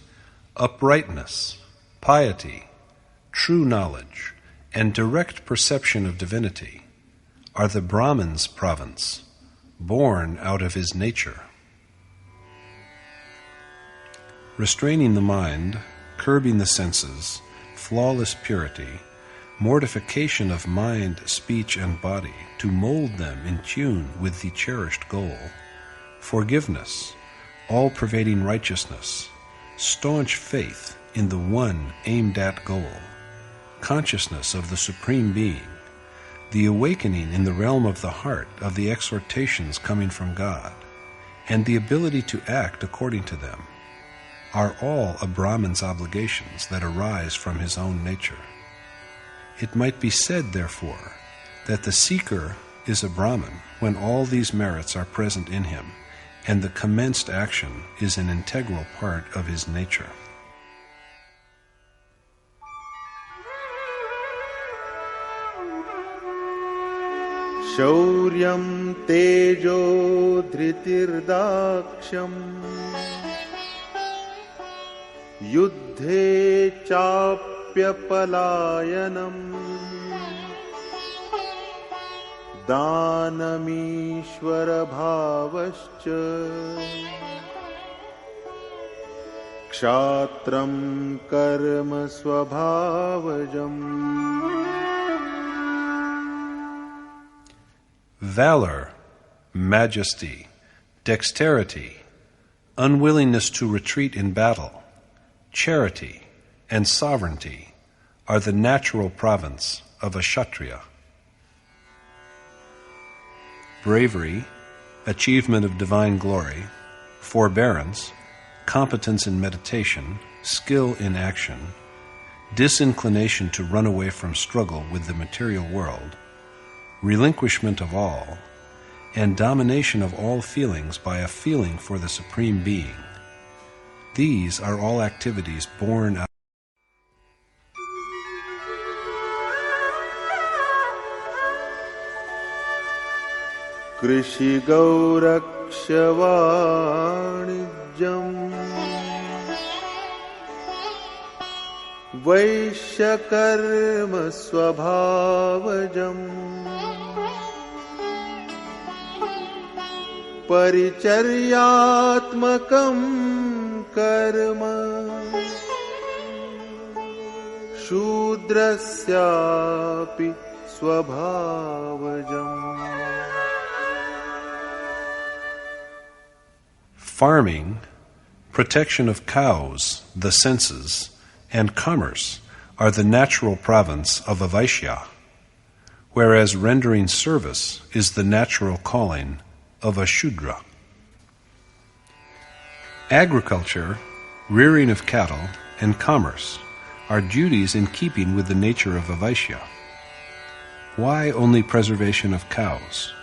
uprightness, piety, true knowledge, and direct perception of divinity are the Brahman's province, born out of his nature. Restraining the mind, curbing the senses, flawless purity, mortification of mind, speech, and body to mold them in tune with the cherished goal, forgiveness, all-pervading righteousness, staunch faith in the one aimed at goal, consciousness of the Supreme Being, the awakening in the realm of the heart of the exhortations coming from God, and the ability to act according to them, are all a Brahman's obligations that arise from his own nature. It might be said, therefore, that the seeker is a Brahman when all these merits are present in him, and the commenced action is an integral part of his nature. Shauryam tejo dhritirdaaksham Yuddhe chapyapalayanam Danamishvara bhavascha Kshatram karma swabhavajam. Valor, majesty, dexterity, unwillingness to retreat in battle, charity, and sovereignty are the natural province of a Kshatriya. Bravery, achievement of divine glory, forbearance, competence in meditation, skill in action, disinclination to run away from struggle with the material world, relinquishment of all, and domination of all feelings by a feeling for the Supreme Being. These are all activities born out Krishi Gaurakshavanijam Vaishyakarma Swabhavajam Paricharyatmakam Karma Shudrasyapi Swabhavajam. farming, protection of cows, the senses, and commerce are the natural province of a Vaishya, whereas rendering service is the natural calling of a Shudra. Agriculture, rearing of cattle, and commerce are duties in keeping with the nature of a Vaishya. Why only preservation of cows?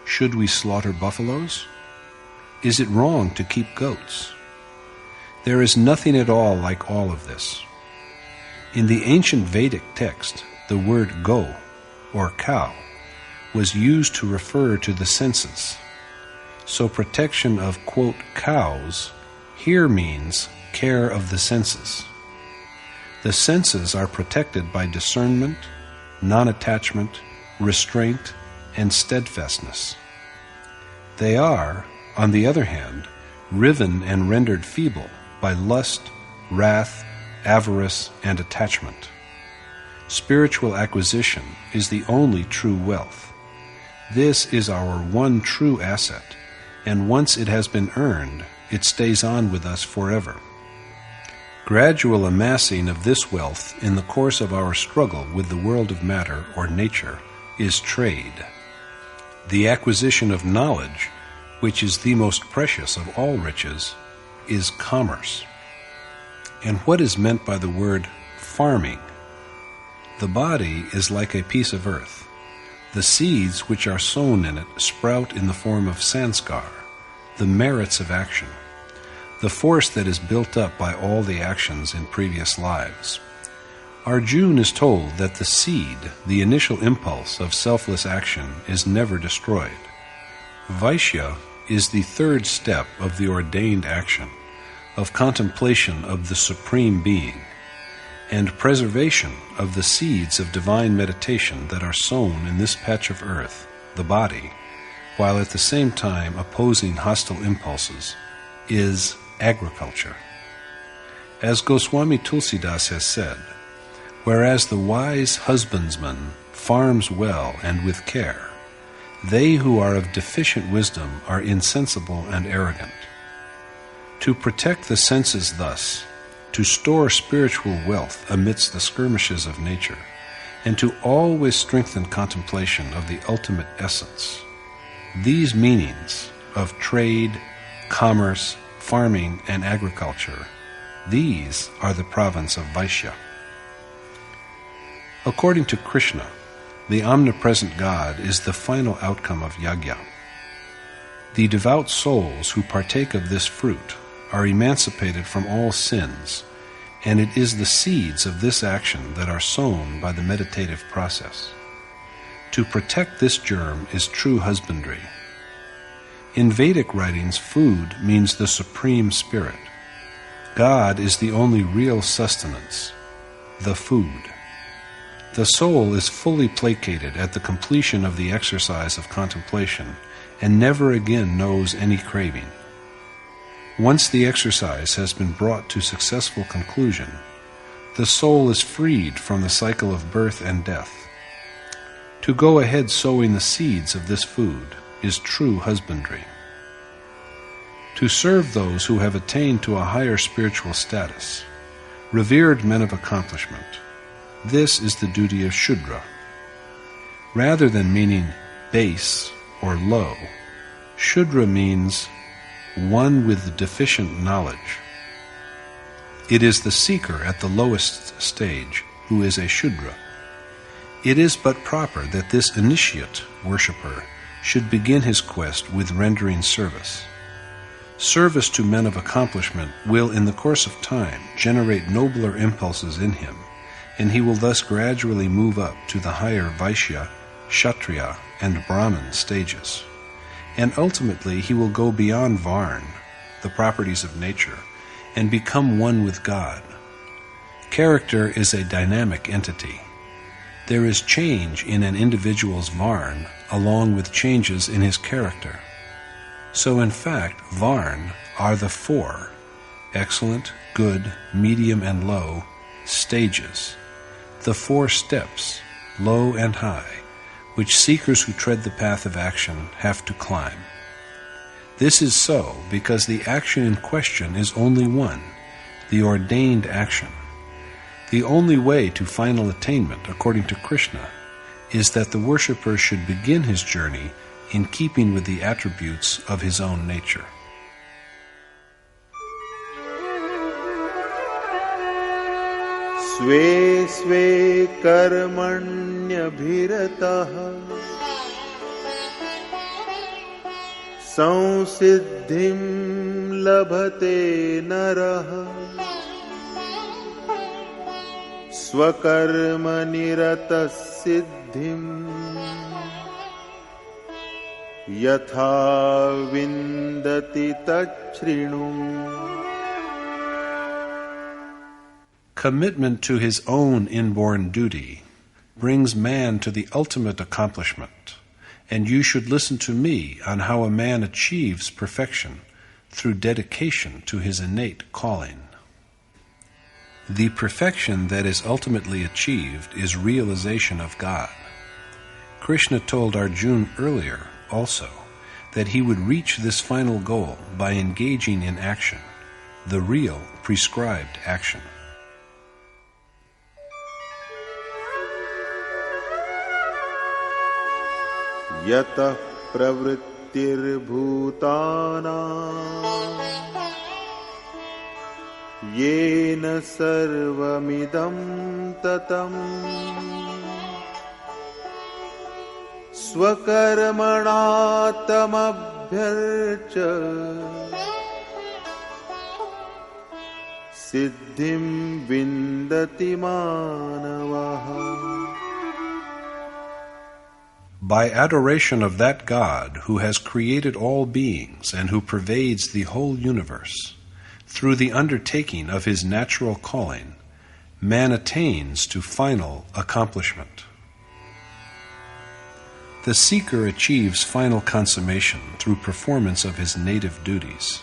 Should we slaughter buffaloes? Is it wrong to keep goats? There is nothing at all like all of this. In the ancient Vedic text, the word go or cow, was used to refer to the senses. So protection of, quote, cows here means care of the senses. The senses are protected by discernment, non-attachment, restraint, and steadfastness. They are, on the other hand, riven and rendered feeble by lust, wrath, avarice, and attachment. Spiritual acquisition is the only true wealth. This is our one true asset, and once it has been earned, it stays on with us forever. Gradual amassing of this wealth in the course of our struggle with the world of matter or nature is trade. The acquisition of knowledge, which is the most precious of all riches, is commerce. And what is meant by the word farming? The body is like a piece of earth. The seeds which are sown in it sprout in the form of sanskar, the merits of action, the force that is built up by all the actions in previous lives. Arjuna is told that the seed, the initial impulse of selfless action, is never destroyed. Vaishya is the third step of the ordained action, of contemplation of the Supreme Being, and preservation of the seeds of divine meditation that are sown in this patch of earth, the body, while at the same time opposing hostile impulses, is agriculture. As Goswami Tulsidas has said, whereas the wise husbandman farms well and with care, they who are of deficient wisdom are insensible and arrogant. To protect the senses thus, to store spiritual wealth amidst the skirmishes of nature, and to always strengthen contemplation of the ultimate essence, these meanings of trade, commerce, farming, and agriculture, these are the province of Vaishya. According to Krishna, the omnipresent God is the final outcome of yajna. The devout souls who partake of this fruit are emancipated from all sins, and it is the seeds of this action that are sown by the meditative process. To protect this germ is true husbandry. In Vedic writings, food means the Supreme Spirit. God is the only real sustenance, the food. The soul is fully placated at the completion of the exercise of contemplation and never again knows any craving. Once the exercise has been brought to successful conclusion, the soul is freed from the cycle of birth and death. To go ahead sowing the seeds of this food is true husbandry. To serve those who have attained to a higher spiritual status, revered men of accomplishment, this is the duty of Shudra. Rather than meaning base or low, Shudra means one with deficient knowledge. It is the seeker at the lowest stage who is a Shudra. It is but proper that this initiate worshipper should begin his quest with rendering service. Service to men of accomplishment will in the course of time generate nobler impulses in him, and he will thus gradually move up to the higher Vaishya, Kshatriya, and Brahmin stages. And ultimately he will go beyond Varn, the properties of nature, and become one with God. Character is a dynamic entity. There is change in an individual's Varn along with changes in his character. So in fact, Varn are the four, excellent, good, medium, and low, stages, the 4 steps, low and high, which seekers who tread the path of action have to climb. This is so because the action in question is only one, the ordained action. The only way to final attainment, according to Krishna, is that the worshipper should begin his journey in keeping with the attributes of his own nature. स्वे स्वे कर्मण्यभिरतः संसिद्धिं लभते नरः स्वकर्म निरतः सिद्धिं यथा विन्दति तच्छृणु. Commitment to his own inborn duty brings man to the ultimate accomplishment, and you should listen to me on how a man achieves perfection through dedication to his innate calling. The perfection that is ultimately achieved is realization of God. Krishna told Arjuna earlier also that he would reach this final goal by engaging in action, the real prescribed action. यतः प्रवृत्तिर्भूतानां येन सर्वमिदं ततं स्वकर्मणा तमभ्यर्च सिद्धिं विन्दति मानवः. By adoration of that God who has created all beings and who pervades the whole universe, through the undertaking of his natural calling, man attains to final accomplishment. The seeker achieves final consummation through performance of his native duties.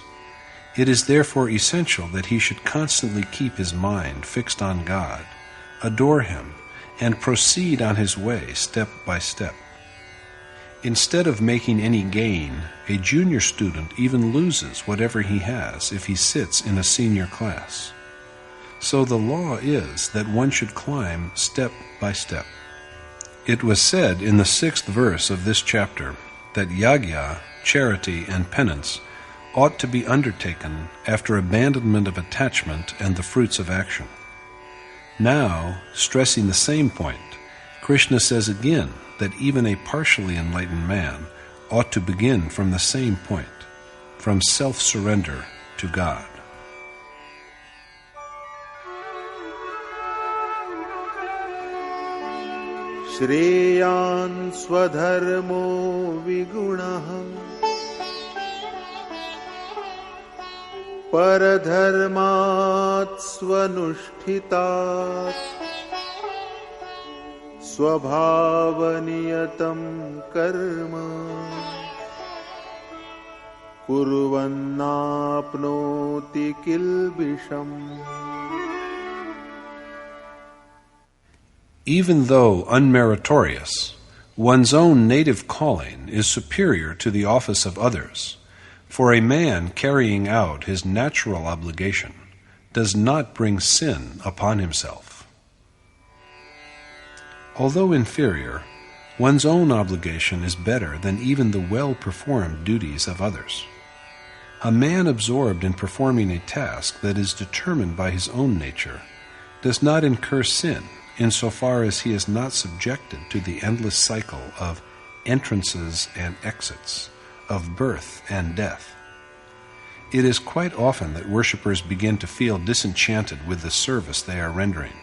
It is therefore essential that he should constantly keep his mind fixed on God, adore him, and proceed on his way step by step. Instead of making any gain, a junior student even loses whatever he has if he sits in a senior class. So the law is that one should climb step by step. It was said in the 6th verse of this chapter that yagya, charity, and penance ought to be undertaken after abandonment of attachment and the fruits of action. Now, stressing the same point, Krishna says again that even a partially enlightened man ought to begin from the same point, from self-surrender to God. श्रेयान् स्वधर्मो विगुणः परधर्मात् स्वनुष्ठितात् स्वभावनियतं कर्म कुर्वन्नाप्नोति किल्बिषम्. Even though unmeritorious, one's own native calling is superior to the office of others, for a man carrying out his natural obligation does not bring sin upon himself. Although inferior, one's own obligation is better than even the well-performed duties of others. A man absorbed in performing a task that is determined by his own nature does not incur sin insofar as he is not subjected to the endless cycle of entrances and exits, of birth and death. It is quite often that worshippers begin to feel disenchanted with the service they are rendering.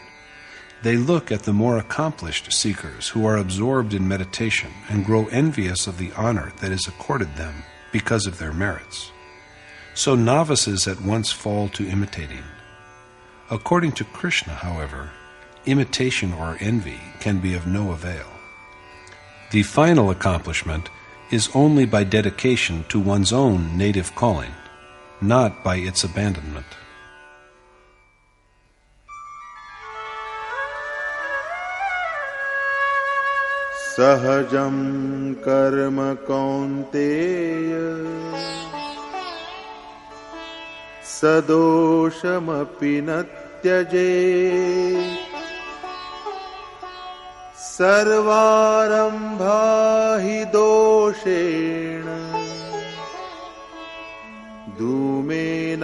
They look at the more accomplished seekers who are absorbed in meditation and grow envious of the honor that is accorded them because of their merits. So novices at once fall to imitating. According to Krishna, however, imitation or envy can be of no avail. The final accomplishment is only by dedication to one's own native calling, not by its abandonment. सहजं कर्म कौन्तेय सदोषमपि न त्यजेत् सर्वारम्भा हि दोषेण धूमेनाग्निरिवावृताः.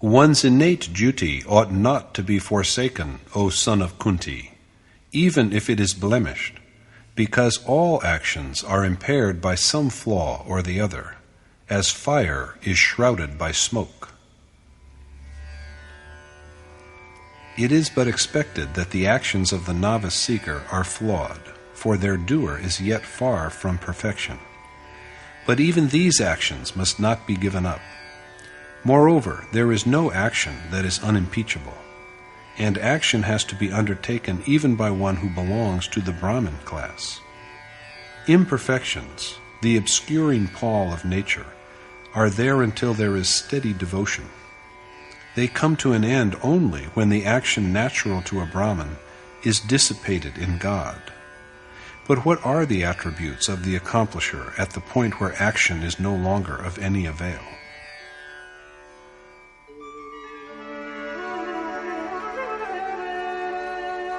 One's innate duty ought not to be forsaken, O son of Kunti, even if it is blemished, because all actions are impaired by some flaw or the other, as fire is shrouded by smoke. It is but expected that the actions of the novice seeker are flawed, for their doer is yet far from perfection. But even these actions must not be given up. Moreover, there is no action that is unimpeachable, and action has to be undertaken even by one who belongs to the Brahmin class. Imperfections, the obscuring pall of nature, are there until there is steady devotion. They come to an end only when the action natural to a Brahmin is dissipated in God. But what are the attributes of the accomplisher at the point where action is no longer of any avail?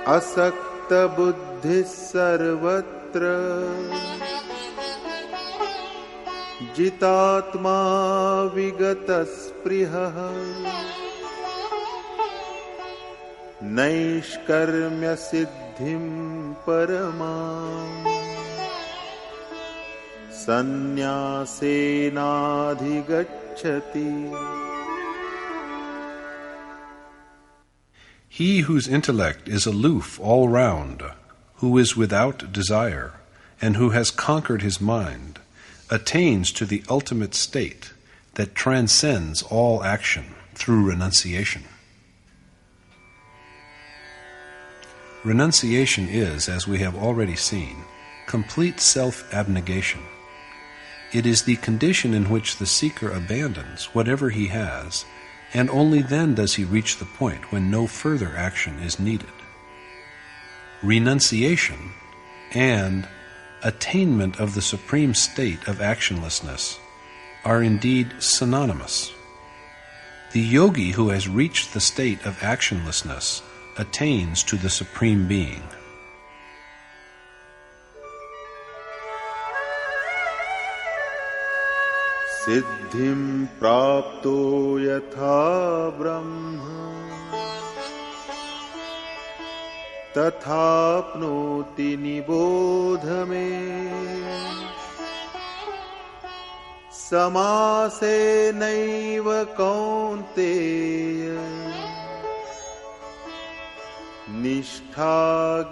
asakta buddhis sarvatra jitatma vigatasprihah naishkarmya siddhim paramam sannyasenadhigacchati. He whose intellect is aloof all round, who is without desire, and who has conquered his mind, attains to the ultimate state that transcends all action through renunciation. Renunciation is, as we have already seen, complete self-abnegation. It is the condition in which the seeker abandons whatever he has, and only then does he reach the point when no further action is needed. Renunciation and attainment of the supreme state of actionlessness are indeed synonymous. The yogi who has reached the state of actionlessness attains to the Supreme Being. siddhim prapto yatha brahma tathapnoti nibodhame samase naiva kaunteya nishtha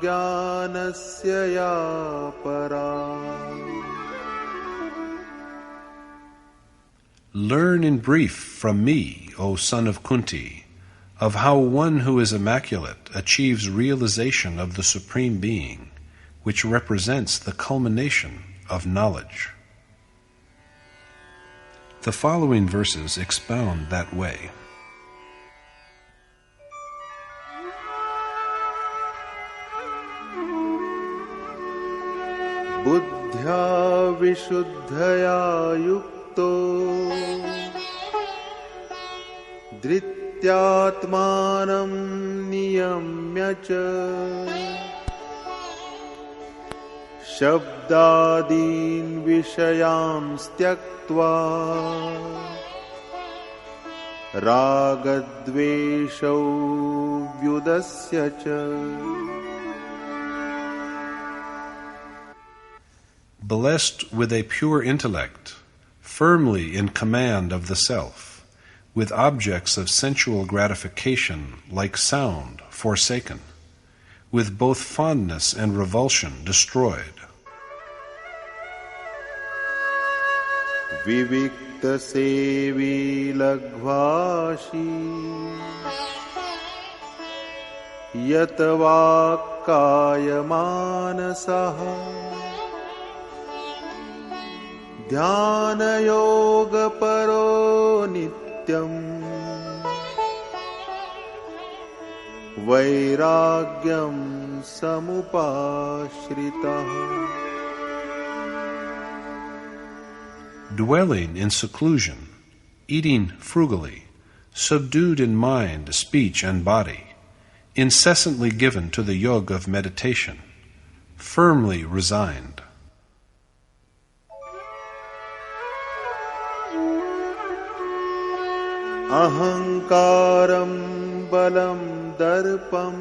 jnanasya ya para. Learn in brief from me, O son of Kunti, of how one who is immaculate achieves realization of the Supreme Being, which represents the culmination of knowledge. The following verses expound that way. Buddhya vishuddhaya yukto dhrityatmanam niyamya cha shabdadin vishayam styaktva ragadveshau vyudasya cha. Blessed with a pure intellect, firmly in command of the self, with objects of sensual gratification like sound forsaken, with both fondness and revulsion destroyed. Vivikta sevi lagvashi yatavakaya manasaha dhyana yoga paro nityam vairagyam samupashritah. Dwelling in seclusion, eating frugally, subdued in mind, speech, and body, incessantly given to the yoga of meditation, firmly resigned. Ahankaram balam darpam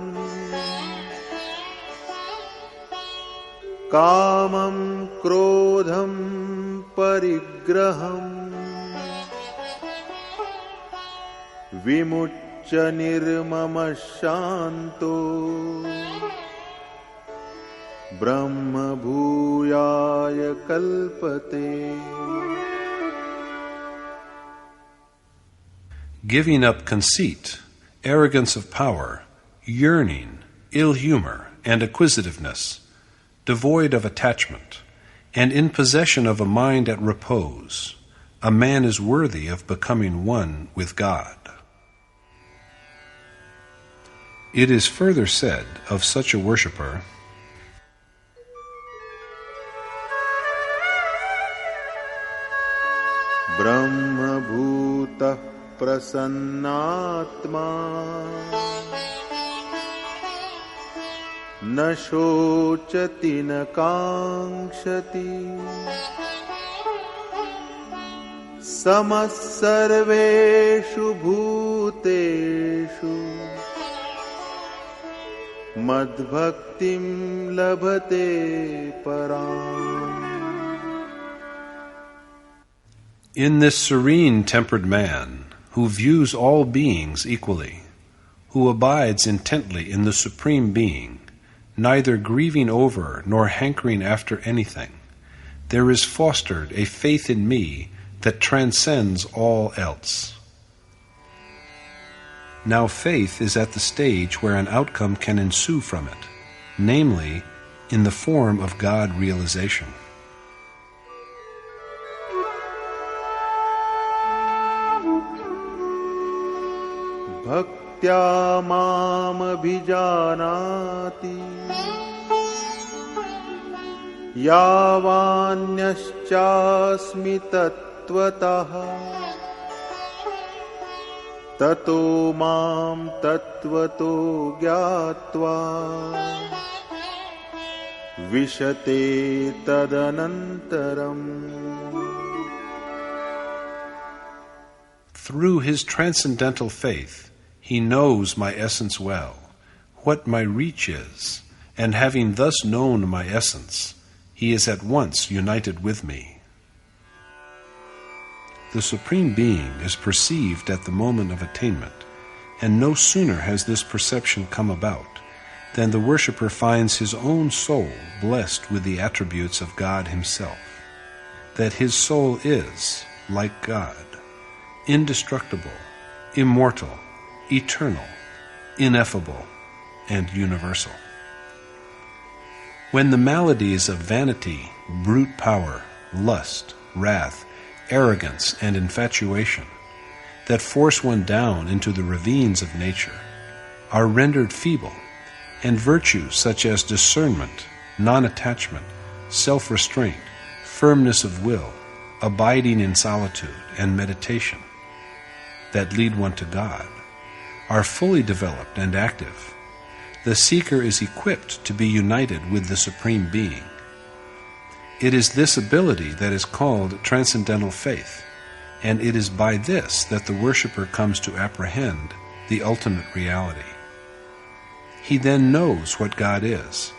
kamam krodham parigraham vimucca nirmama shanto brahma bhuyaya kalpate. Giving up conceit, arrogance of power, yearning, ill humor, and acquisitiveness, devoid of attachment, and in possession of a mind at repose, a man is worthy of becoming one with God. It is further said of such a worshipper, Brahma bhuta prasannatma na shochati na kankshati samasarveshu bhuteshu madbhaktim labhate param. In this serene tempered man, who views all beings equally, who abides intently in the Supreme Being, neither grieving over nor hankering after anything, there is fostered a faith in me that transcends all else. Now faith is at the stage where an outcome can ensue from it, namely, in the form of God realization. Bhaktya mam abhijanati yavanyascha tattvataha tato mam tattvato gyatva vishate tadanantaram. Through his transcendental faith, he knows my essence well, what my reach is, and having thus known my essence, he is at once united with me. The Supreme Being is perceived at the moment of attainment, and no sooner has this perception come about than the worshipper finds his own soul blessed with the attributes of God himself, that his soul is, like God, indestructible, immortal, eternal, ineffable, and universal. When the maladies of vanity, brute power, lust, wrath, arrogance, and infatuation that force one down into the ravines of nature are rendered feeble, and virtues such as discernment, non-attachment, self-restraint, firmness of will, abiding in solitude, and meditation that lead one to God are fully developed and active, the seeker is equipped to be united with the Supreme Being. It is this ability that is called transcendental faith, and it is by this that the worshipper comes to apprehend the ultimate reality. He then knows what God is,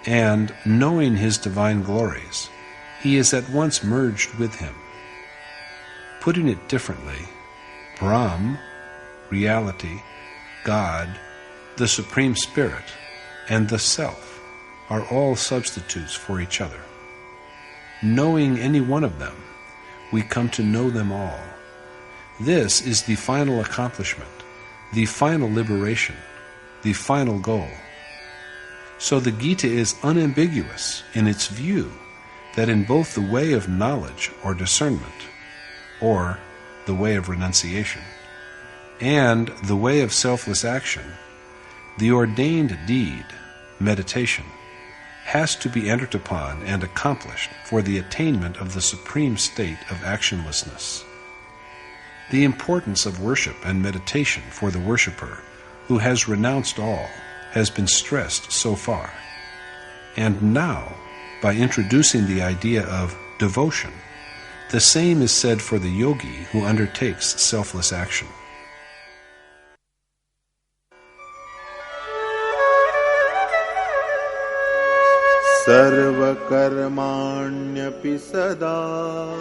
and, knowing his divine glories, he is at once merged with him. Putting it differently, Brahm, reality, God, the Supreme Spirit, and the Self are all substitutes for each other. Knowing any one of them, we come to know them all. This is the final accomplishment, the final liberation, the final goal. So the Gita is unambiguous in its view that in both the way of knowledge or discernment, or the way of renunciation, and the way of selfless action, the ordained deed, meditation, has to be entered upon and accomplished for the attainment of the supreme state of actionlessness. The importance of worship and meditation for the worshipper who has renounced all has been stressed so far. And now, by introducing the idea of devotion, the same is said for the yogi who undertakes selfless action. Sarva karmanyapi sada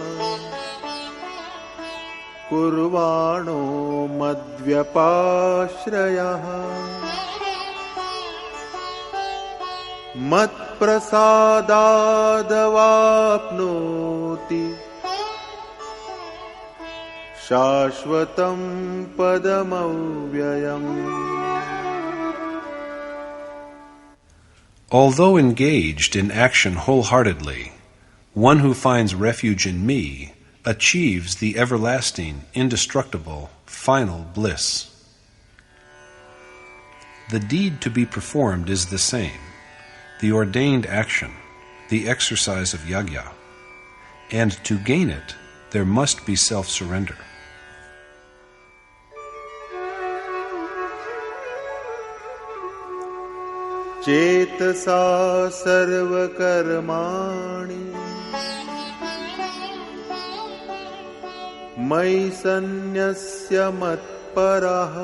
कुर्वाणो मद्व्यपाश्रयः मत्प्रसादादवाप्नोति शाश्वतं पदमव्ययम्. Although engaged in action wholeheartedly, one who finds refuge in me achieves the everlasting, indestructible, final bliss. The deed to be performed is the same, the ordained action, the exercise of yajna, and to gain it, there must be self-surrender. चेतसा सर्वकर्माणि मयि सन्न्यस्य मत्परः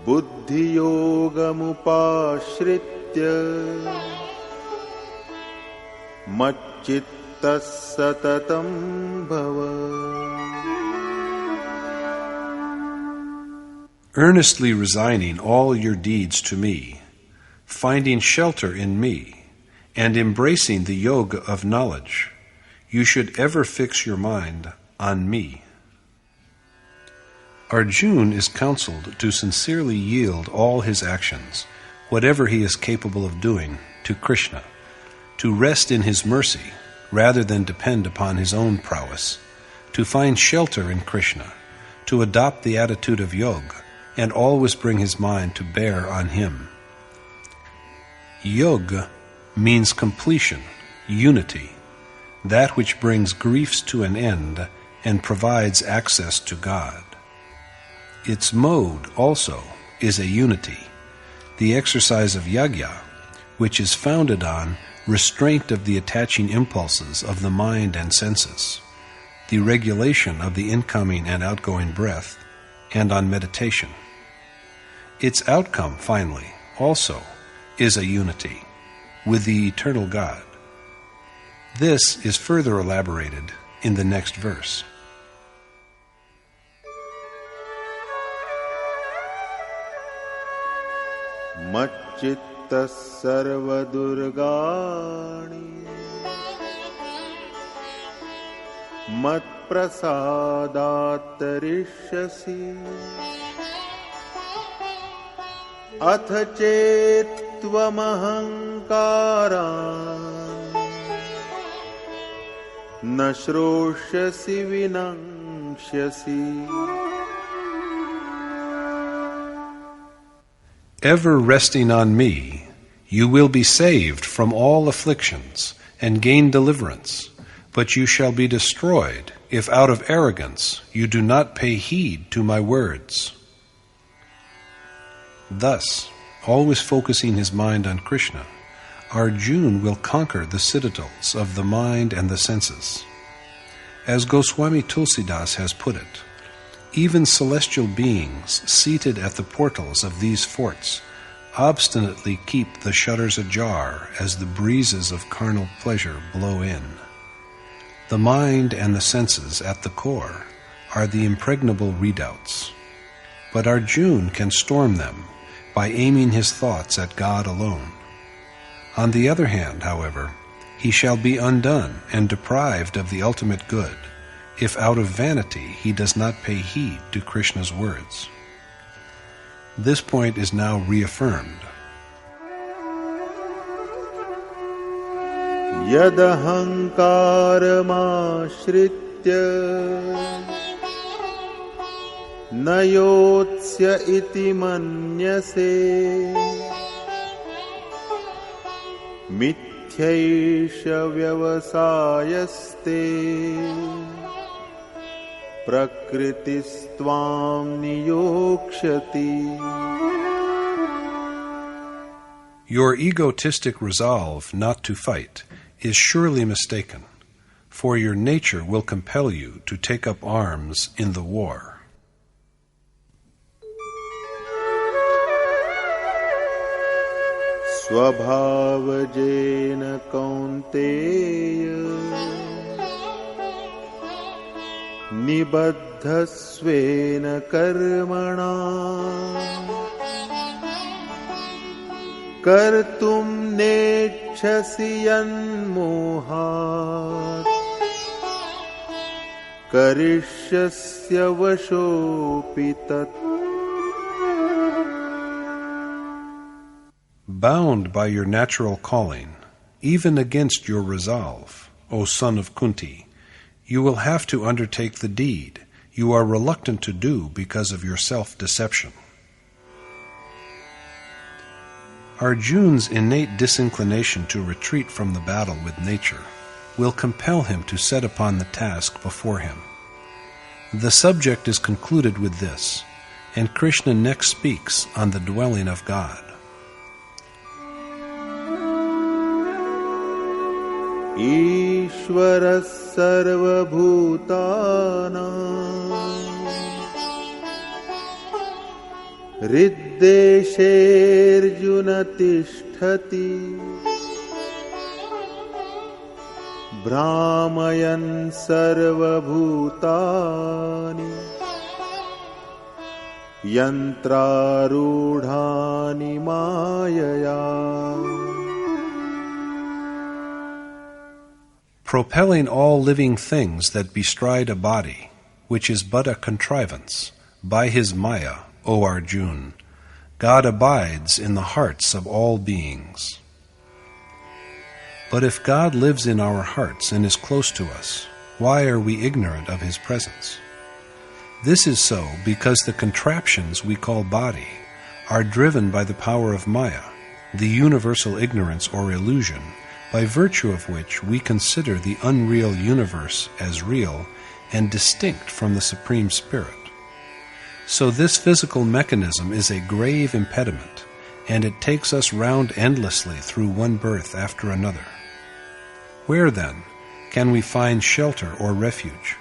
बुद्धियोगमुपाश्रित्य मच्चित्तः सततं भव. Earnestly resigning all your deeds to me, finding shelter in me, and embracing the yoga of knowledge, you should ever fix your mind on me. Arjuna is counseled to sincerely yield all his actions, whatever he is capable of doing, to Krishna, to rest in his mercy rather than depend upon his own prowess, to find shelter in Krishna, to adopt the attitude of yoga, and always bring his mind to bear on him. Yoga means completion, unity, that which brings griefs to an end and provides access to God. Its mode also is a unity, the exercise of yajna, which is founded on restraint of the attaching impulses of the mind and senses, the regulation of the incoming and outgoing breath, and on meditation. Its outcome, finally, also is a unity with the eternal God. This is further elaborated in the next verse. मच्चित्तः सर्वदुर्गाणि मत्प्रसादात् तरिष्यसि अथ चेत्त्वमहङ्कारान् न श्रोष्यसि विनङ्क्ष्यसि. Ever resting on me, you will be saved from all afflictions and gain deliverance, but you shall be destroyed if out of arrogance you do not pay heed to my words. Thus, always focusing his mind on Krishna, Arjuna will conquer the citadels of the mind and the senses. As Goswami Tulsidas has put it, even celestial beings seated at the portals of these forts obstinately keep the shutters ajar as the breezes of carnal pleasure blow in. The mind and the senses at the core are the impregnable redoubts, but Arjuna can storm them by aiming his thoughts at God alone. On the other hand, however, he shall be undone and deprived of the ultimate good if out of vanity he does not pay heed to Krishna's words. This point is now reaffirmed. यदहङ्कारमाश्रित्य न योत्स्य इति मन्यसे मिथ्यैष व्यवसायस्ते प्रकृतिस्त्वां नियोक्ष्यति. Your egotistic resolve not to fight is surely mistaken, for your nature will compel you to take up arms in the war. स्वभावजेन कौन्तेय निबद्धस्वेन कर्मणा कर्तुं नेच्छसि यन्मोहात् करिष्यस्य वशोऽपि तत्. Bound by your natural calling, even against your resolve, O son of Kunti, you will have to undertake the deed you are reluctant to do because of your self-deception. Arjuna's innate disinclination to retreat from the battle with nature will compel him to set upon the task before him. The subject is concluded with this, and Krishna next speaks on the dwelling of God. ईश्वरः सर्वभूतानां हृद्देशेऽर्जुन तिष्ठति भ्रामयन् सर्वभूतानि यन्त्रारूढानि मायया. Propelling all living things that bestride a body, which is but a contrivance, by his Maya, O Arjuna, God abides in the hearts of all beings. But if God lives in our hearts and is close to us, why are we ignorant of his presence? This is so because the contraptions we call body are driven by the power of Maya, the universal ignorance or illusion, by virtue of which we consider the unreal universe as real and distinct from the Supreme Spirit. So this physical mechanism is a grave impediment, and it takes us round endlessly through one birth after another. Where, then, can we find shelter or refuge?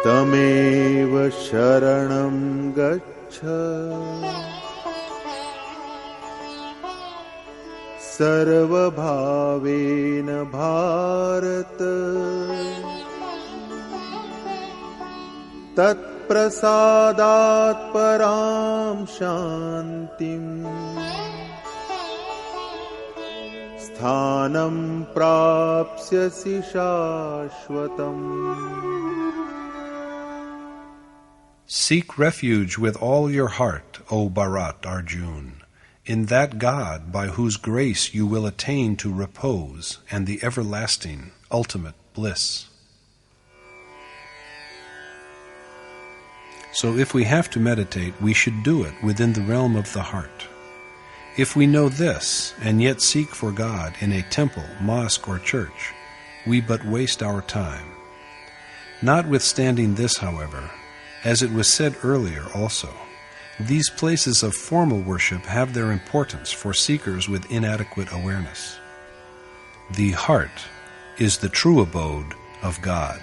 तमेव शरणं गच्छ सर्वभावेन भारत तत्प्रसादात् परां शान्तिम् स्थानं प्राप्स्यसि शाश्वतम्. Seek refuge with all your heart, O Bharat Arjuna, in that God by whose grace you will attain to repose and the everlasting, ultimate bliss. So if we have to meditate, we should do it within the realm of the heart. If we know this, and yet seek for God in a temple, mosque, or church, we but waste our time. Notwithstanding this, however, as it was said earlier also, these places of formal worship have their importance for seekers with inadequate awareness. The heart is the true abode of God.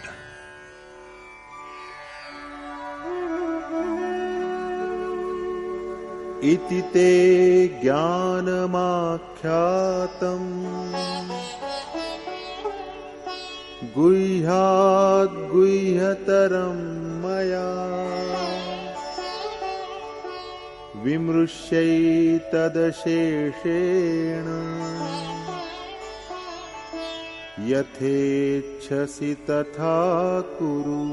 इति ते ज्ञानमाख्यातम् गुह्याद् गुह्यतरं मया विमृश्यैतदशेषेण यथेच्छसि तथा कुरु.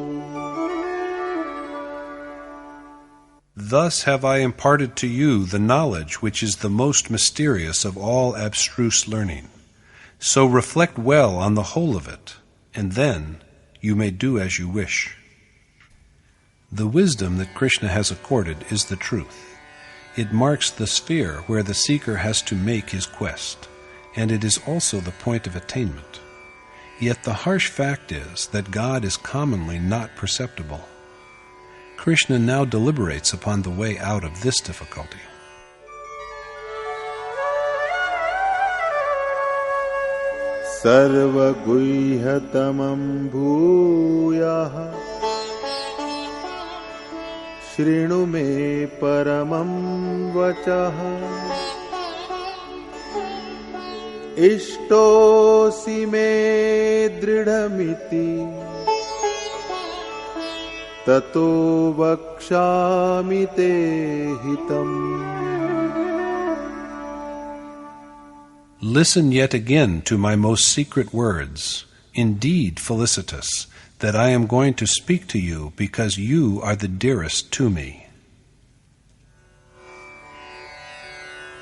Thus have I imparted to you the knowledge which is the most mysterious of all abstruse learning. So reflect well on the whole of it, and then you may do as you wish. The wisdom that Krishna has accorded is the truth. It marks the sphere where the seeker has to make his quest, and it is also the point of attainment. Yet the harsh fact is that God is commonly not perceptible. Krishna now deliberates upon the way out of this difficulty. सर्वगुह्यतमं भूयः शृणु मे परमं वचः इष्टोऽसि मे दृढमिति ततो वक्ष्यामि ते हितम्. Listen yet again to my most secret words. Indeed, felicitous, that I am going to speak to you because you are the dearest to me.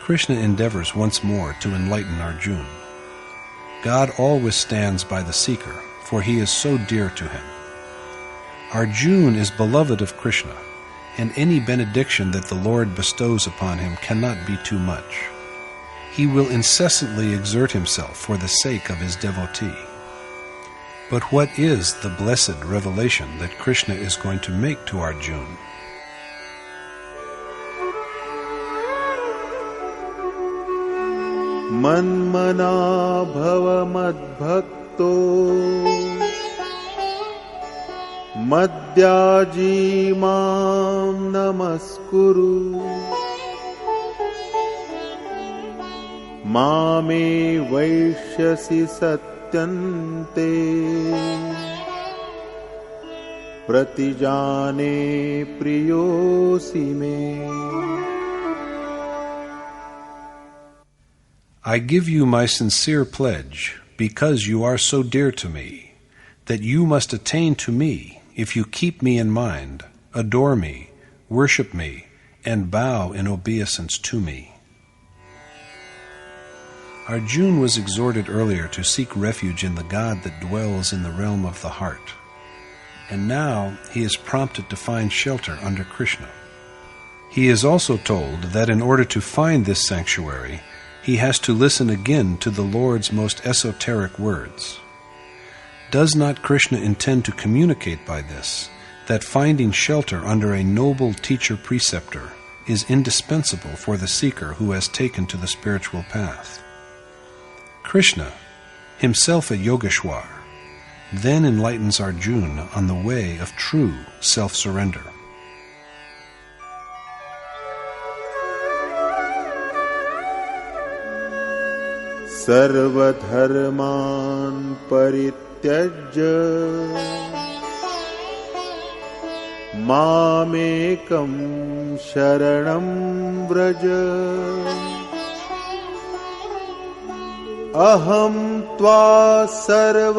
Krishna endeavors once more to enlighten Arjuna. God always stands by the seeker, for he is so dear to him. Arjuna is beloved of Krishna, and any benediction that the Lord bestows upon him cannot be too much. He will incessantly exert himself for the sake of his devotee. But what is the blessed revelation that Krishna is going to make to Arjuna? मन्मना भव मद्भक्तो मद्याजी मां नमस्कुरु मामे वैश्यसि सत्यन्ते प्रतिजाने प्रियोऽसि मे. I give you my sincere pledge, because you are so dear to me, that you must attain to me if you keep me in mind, adore me, worship me, and bow in obeisance to me. Arjuna was exhorted earlier to seek refuge in the God that dwells in the realm of the heart, and now he is prompted to find shelter under Krishna. He is also told that in order to find this sanctuary, he has to listen again to the Lord's most esoteric words. Does not Krishna intend to communicate by this that finding shelter under a noble teacher-preceptor is indispensable for the seeker who has taken to the spiritual path? Krishna, himself a Yogeshwar, then enlightens Arjuna on the way of true self-surrender. सर्वधर्मान् परित्यज्य मामेकं शरणं व्रज अहं त्वा सर्वपापेभ्यो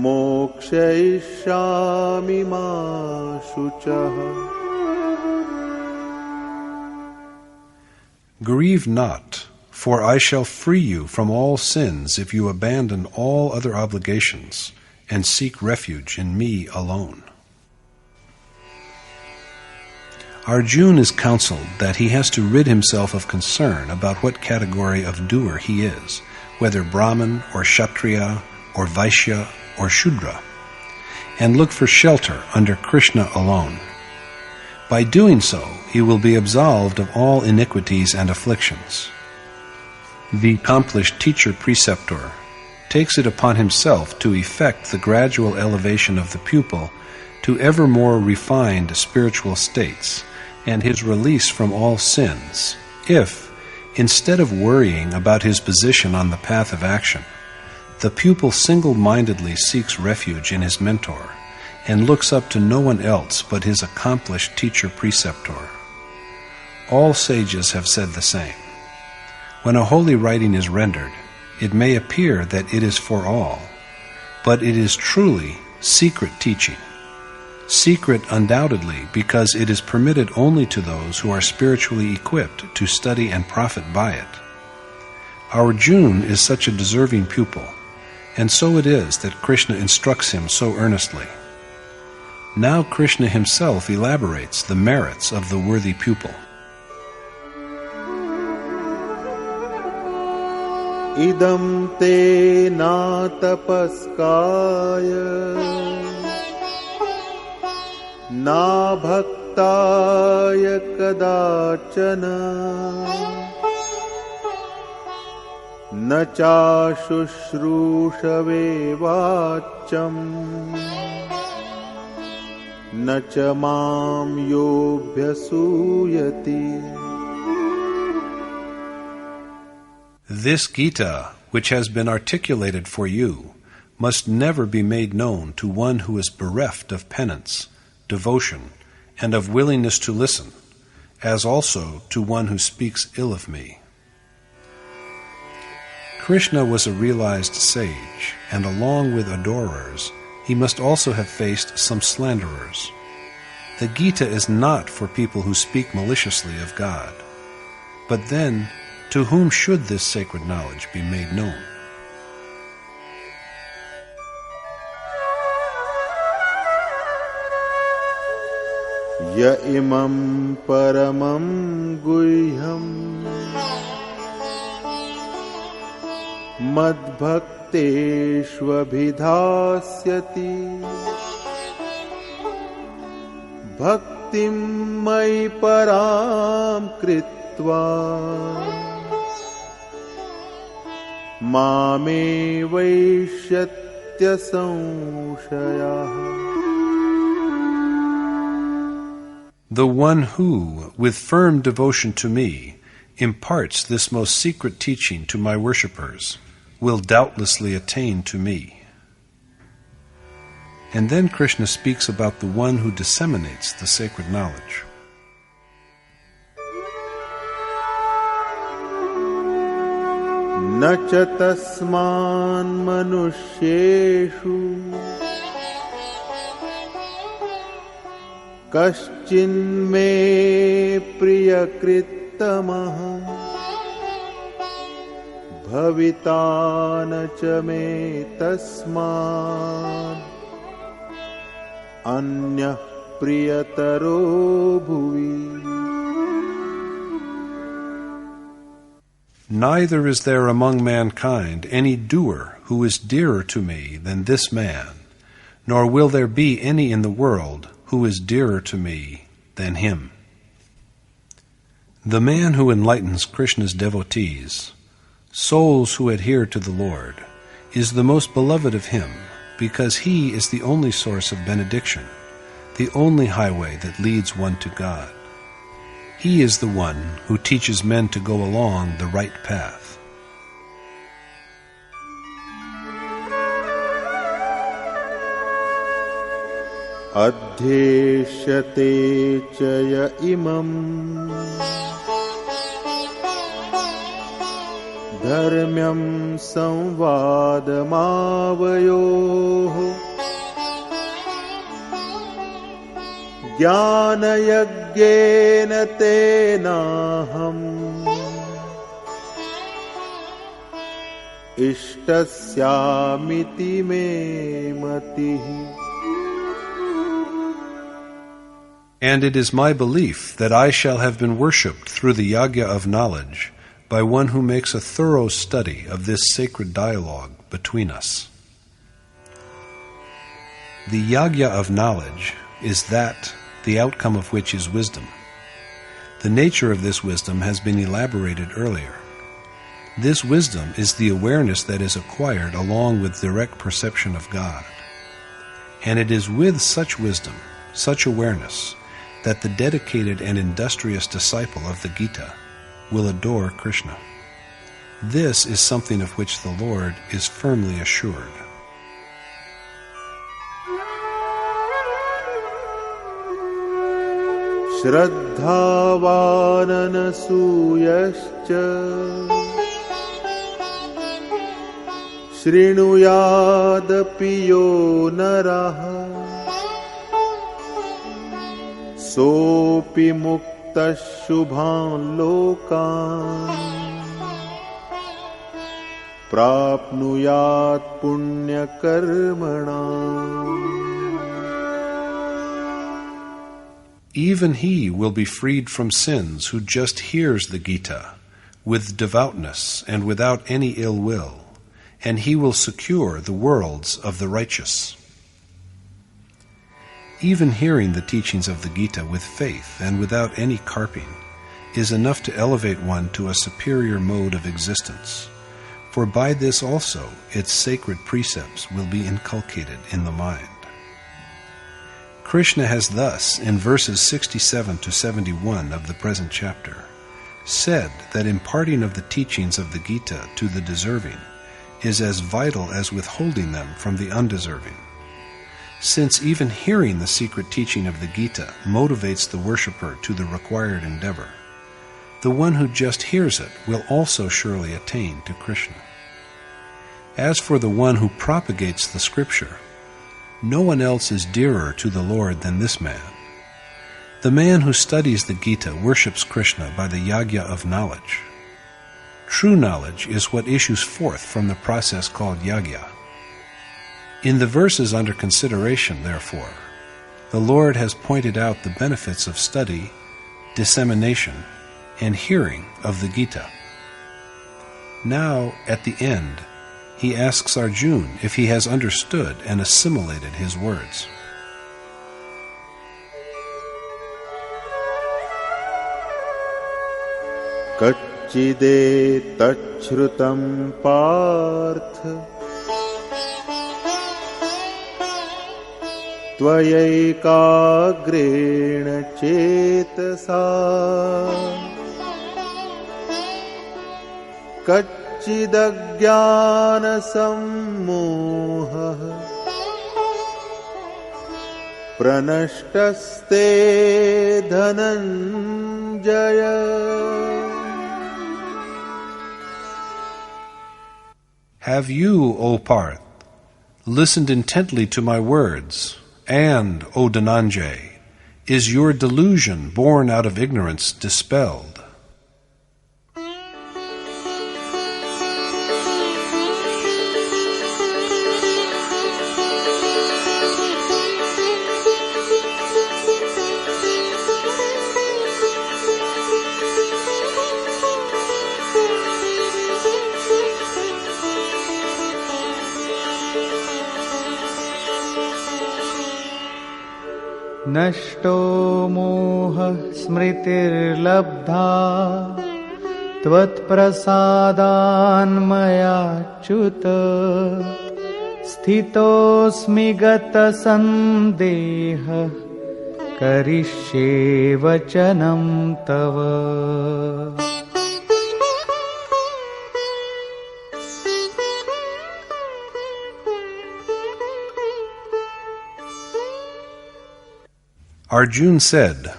मोक्षयिष्यामि मा शुचः. Grieve not, for I shall free you from all sins if you abandon all other obligations and seek refuge in me alone. Arjuna is counseled that he has to rid himself of concern about what category of doer he is, whether Brahmin or Kshatriya or Vaishya or Shudra, and look for shelter under Krishna alone. By doing so, he will be absolved of all iniquities and afflictions. The accomplished teacher-preceptor takes it upon himself to effect the gradual elevation of the pupil to ever more refined spiritual states and his release from all sins, if, instead of worrying about his position on the path of action, the pupil single-mindedly seeks refuge in his mentor and looks up to no one else but his accomplished teacher-preceptor. All sages have said the same. When a holy writing is rendered, it may appear that it is for all, but it is truly secret teaching. Secret undoubtedly because it is permitted only to those who are spiritually equipped to study and profit by it. Arjuna is such a deserving pupil, and so it is that Krishna instructs him so earnestly. Now Krishna himself elaborates the merits of the worthy pupil. Idam te na tapaskaya na bhaktaya kadachana na cha shushrushave vacham न च मां योऽभ्यसूयति. This Gita, which has been articulated for you, must never be made known to one who is bereft of penance, devotion, and of willingness to listen, as also to one who speaks ill of me. Krishna was a realized sage, and along with adorers, he must also have faced some slanderers. The Gita is not for people who speak maliciously of God. But then, to whom should this sacred knowledge be made known? Ya imam paramam guhyam madbhakteshvabhidhasyati bhaktim mai param kritva mame vaishyatya samshayah. The one who, with firm devotion to me, imparts this most secret teaching to my worshippers, will doubtlessly attain to me. And then Krishna speaks about the one who disseminates the sacred knowledge. Na cha tasman manusyeshu kaschin me priyakrittamah bhavitana cha me tasman anyah priyataro bhuvi. Neither is there among mankind any doer who is dearer to me than this man, nor will there be any in the world who is dearer to me than him. The man who enlightens Krishna's devotees, souls who adhere to the Lord, is the most beloved of him, because he is the only source of benediction, the only highway that leads one to God. He is the one who teaches men to go along the right path. Adhyeshyate chaya imam dharmyam samvadamavayoh jnana-yagyena tenaham ishtasyamiti me matihi. And it is my belief that I shall have been worshipped through the yagya of knowledge by one who makes a thorough study of this sacred dialogue between us. The yagya of knowledge is that the outcome of which is wisdom. The nature of this wisdom has been elaborated earlier. This wisdom is the awareness that is acquired along with direct perception of God. And it is with such wisdom, such awareness, that the dedicated and industrious disciple of the Gita will adore Krishna. This is something of which the Lord is firmly assured. Shraddhavananasuyascha Srinuyadapi yo naraha Sopi mukta shubhan lokan Prapnuyat punya karmana. Even he will be freed from sins who just hears the Gita with devoutness and without any ill will, and he will secure the worlds of the righteous. Even hearing the teachings of the Gita with faith and without any carping is enough to elevate one to a superior mode of existence, for by this also its sacred precepts will be inculcated in the mind. Krishna has thus, in verses 67 to 71 of the present chapter, said that imparting of the teachings of the Gita to the deserving is as vital as withholding them from the undeserving. Since even hearing the secret teaching of the Gita motivates the worshipper to the required endeavor, the one who just hears it will also surely attain to Krishna. As for the one who propagates the scripture, no one else is dearer to the Lord than this man. The man who studies the Gita worships Krishna by the yagya of knowledge. True knowledge is what issues forth from the process called yagya. In the verses under consideration, therefore, the Lord has pointed out the benefits of study, dissemination, and hearing of the Gita. Now, at the end, he asks Arjuna if he has understood and assimilated his words. Kachide tachrutam partha tvayaiकाग्रेण चेतसा कच्चिदज्ञानसम्मोहः प्रणष्टस्ते Dhananjay. Have you, O Parth, listened intently to my words, and, O Dhananjay, is your delusion born out of ignorance dispelled? नष्टो मोहः स्मृतिर्लब्धा त्वत्प्रसादान्मयाच्युत स्थितोऽस्मि गतसन्देहः करिष्ये वचनं तव. Arjuna said,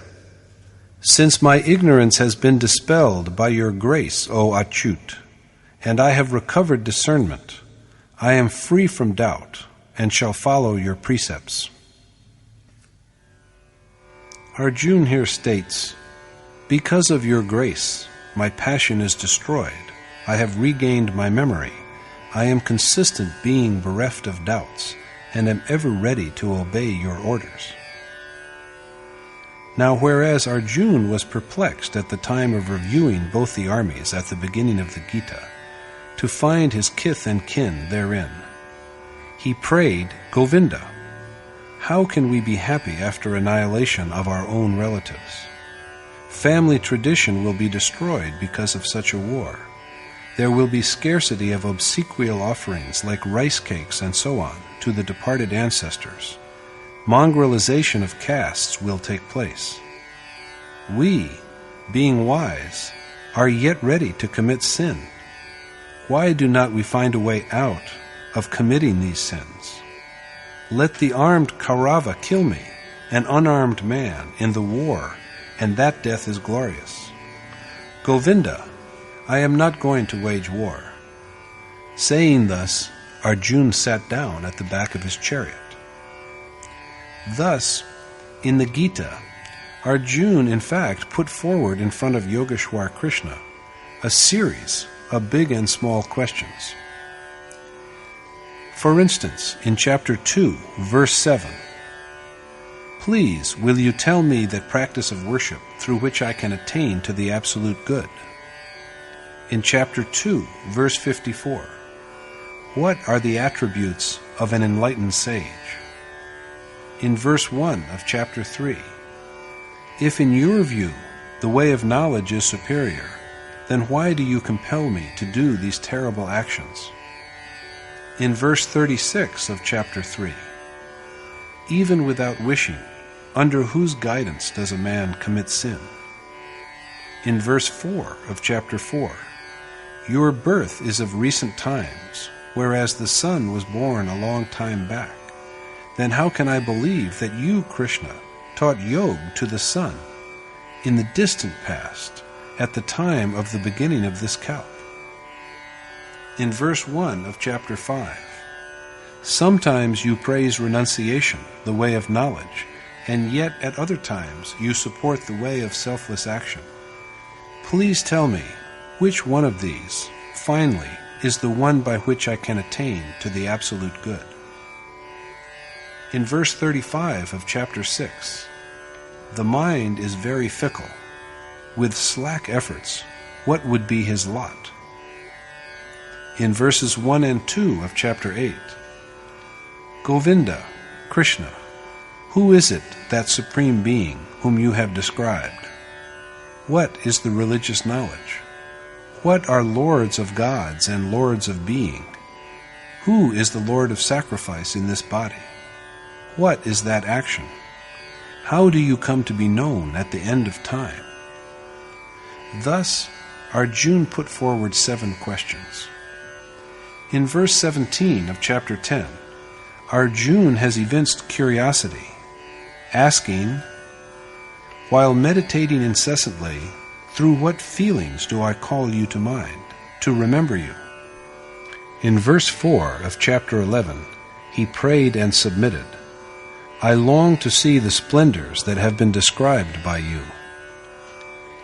"Since my ignorance has been dispelled by your grace, O Achyut, and I have recovered discernment, I am free from doubt and shall follow your precepts." Arjuna here states, "Because of your grace, my passion is destroyed. I have regained my memory. I am consistent being bereft of doubts, and am ever ready to obey your orders." Now, whereas Arjuna was perplexed at the time of reviewing both the armies at the beginning of the Gita, to find his kith and kin therein, he prayed, "Govinda, how can we be happy after annihilation of our own relatives? Family tradition will be destroyed because of such a war. There will be scarcity of obsequial offerings like rice cakes and so on to the departed ancestors. Mongrelization of castes will take place. We, being wise, are yet ready to commit sin. Why do not we find a way out of committing these sins? Let the armed Kaurava kill me, an unarmed man, in the war, and that death is glorious. Govinda, I am not going to wage war." Saying thus, Arjuna sat down at the back of his chariot. Thus, in the Gita, Arjuna in fact put forward in front of Yogeshwar Krishna a series of big and small questions. For instance, in chapter 2, verse 7, "Please, will you tell me the practice of worship through which I can attain to the absolute good?" In chapter 2, verse 54, "What are the attributes of an enlightened sage?" In verse 1 of chapter 3, "If in your view the way of knowledge is superior, then why do you compel me to do these terrible actions?" In verse 36 of chapter 3, "Even without wishing, under whose guidance does a man commit sin? In verse 4 of chapter 4, your birth is of recent times, whereas the Son was born a long time back. Then how can I believe that you, Krishna, taught yoga to the Son in the distant past, at the time of the beginning of this kalp? In verse 1 of chapter 5, sometimes you praise renunciation, the way of knowledge, and yet at other times you support the way of selfless action. Please tell me, which one of these, finally, is the one by which I can attain to the absolute good? In verse 35 of chapter 6, the mind is very fickle. With slack efforts, what would be his lot? In verses 1 and 2 of chapter 8, Govinda, Krishna, who is it, that supreme being whom you have described? What is the religious knowledge? What are lords of gods and lords of being? Who is the Lord of sacrifice in this body? What is that action? How do you come to be known at the end of time? Thus, Arjuna put forward 7 questions. In verse 17 of chapter 10, Arjuna has evinced curiosity, asking, while meditating incessantly, through what feelings do I call you to mind, to remember you? In verse 4 of chapter 11, he prayed and submitted, I long to see the splendors that have been described by you.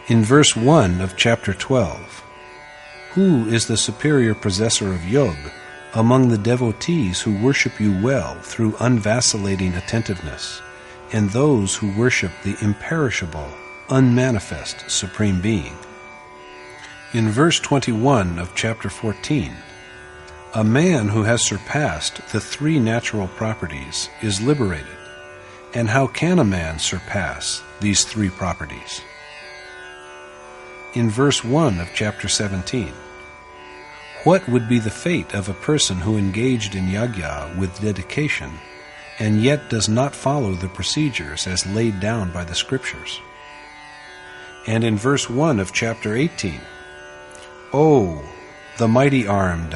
In verse 1 of chapter 12, who is the superior possessor of yoga among the devotees who worship you well through unvacillating attentiveness, and those who worship the imperishable, unmanifest Supreme Being? In verse 21 of chapter 14, a man who has surpassed the 3 natural properties is liberated. And how can a man surpass these 3 properties? In verse 1 of chapter 17, what would be the fate of a person who engaged in yajna with dedication and yet does not follow the procedures as laid down by the scriptures? And in verse 1 of chapter 18, O, the mighty armed,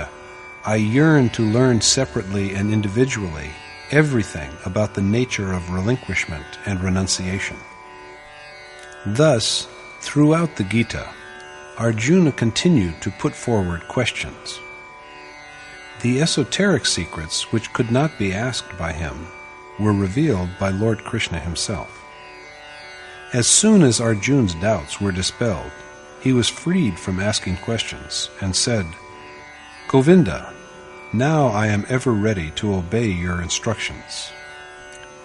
I yearn to learn separately and individually everything about the nature of relinquishment and renunciation. Thus, throughout the Gita, Arjuna continued to put forward questions. The esoteric secrets which could not be asked by him were revealed by Lord Krishna himself. As soon as Arjuna's doubts were dispelled, he was freed from asking questions and said, Govinda, now I am ever ready to obey your instructions.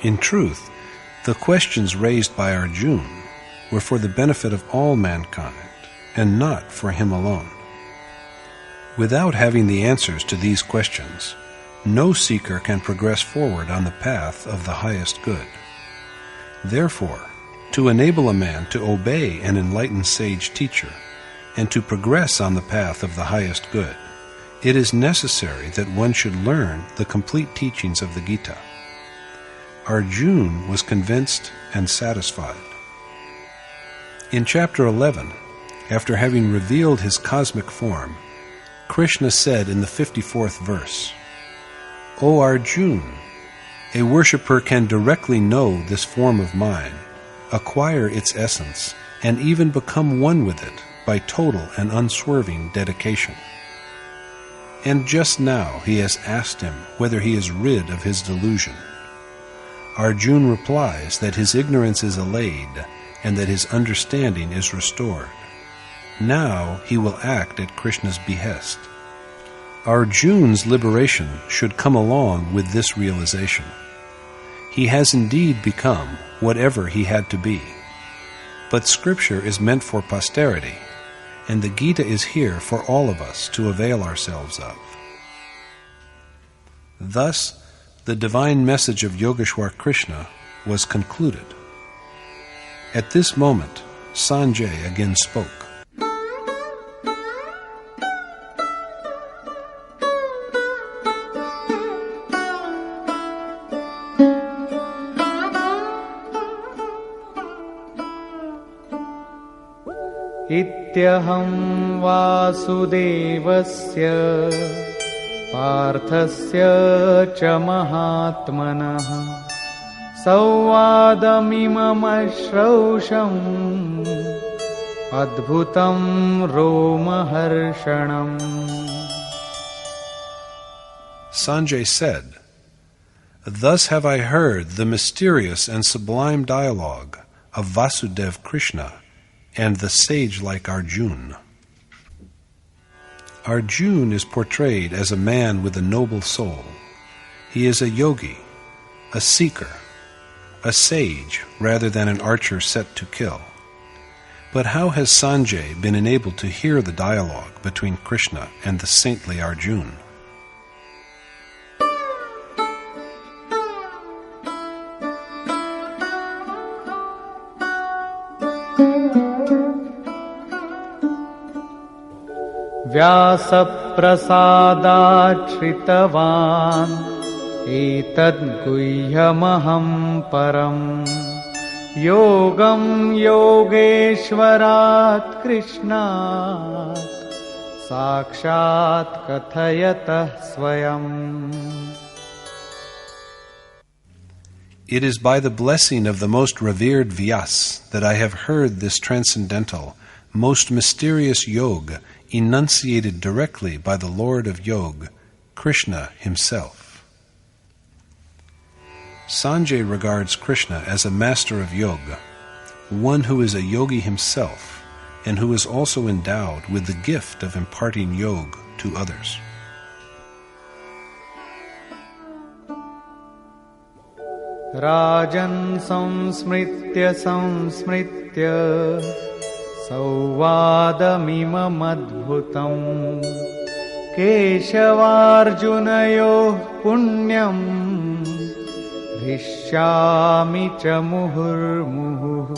In truth, the questions raised by Arjuna were for the benefit of all mankind, and not for him alone. Without having the answers to these questions, no seeker can progress forward on the path of the highest good. Therefore, to enable a man to obey an enlightened sage teacher, and to progress on the path of the highest good, it is necessary that one should learn the complete teachings of the Gita. Arjuna was convinced and satisfied. In chapter 11, after having revealed his cosmic form, Krishna said in the 54th verse, O Arjuna, a worshipper can directly know this form of mine, acquire its essence, and even become one with it by total and unswerving dedication. And just now he has asked him whether he is rid of his delusion. Arjuna replies that his ignorance is allayed and that his understanding is restored. Now he will act at Krishna's behest. Arjuna's liberation should come along with this realization. He has indeed become whatever he had to be. But Scripture is meant for posterity, and the Gita is here for all of us to avail ourselves of. Thus, the divine message of Yogeshwar Krishna was concluded. At this moment, Sanjay again spoke. इत्यहं वासुदेवस्य पार्थस्य च महात्मनः संवादमिममश्रौषम् अद्भुतं रोमहर्षणम्. Sanjay said, "Thus have I heard the mysterious and sublime dialogue of Vasudeva Krishna and the sage like Arjuna. Arjuna is portrayed as a man with a noble soul. He is a yogi, a seeker, a sage rather than an archer set to kill. But how has Sanjay been enabled to hear the dialogue between Krishna and the saintly Arjuna? व्यासप्रसादाच्छ्रितवान् एतद्गुह्यमहं परम् योगं योगेश्वरात् कृष्णात् साक्षात् कथयतः स्वयम्. It is by the blessing of the most revered Vyas that I have heard this transcendental, most mysterious yoga enunciated directly by the Lord of Yoga, Krishna himself. Sanjay regards Krishna as a master of yoga, one who is a yogi himself and who is also endowed with the gift of imparting yoga to others. Rajan samsmritya संवादमिममद्भुतम् केशवार्जुनयोः पुण्यम् हृष्यामि च मुहुर्मुहुः.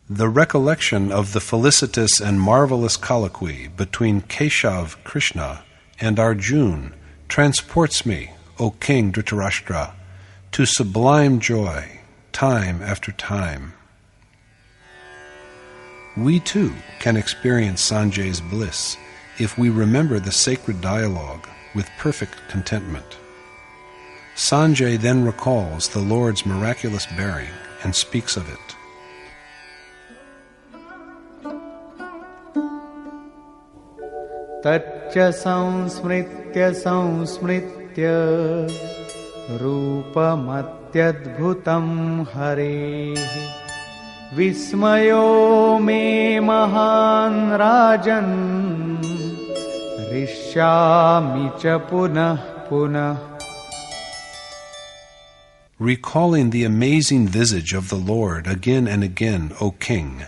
The recollection of the felicitous and marvelous colloquy between Keshav Krishna and Arjuna transports me, O King Dhritarashtra, to sublime joy, time after time. We too can experience Sanjay's bliss if we remember the sacred dialogue with perfect contentment. Sanjay then recalls the Lord's miraculous bearing and speaks of it. Tacca samsmritya रूपमत्यद्भुतं हरेः विस्मयो मे महान् राजन् हृष्यामि च पुनः पुनः. Recalling the amazing visage of the Lord again and again, O King,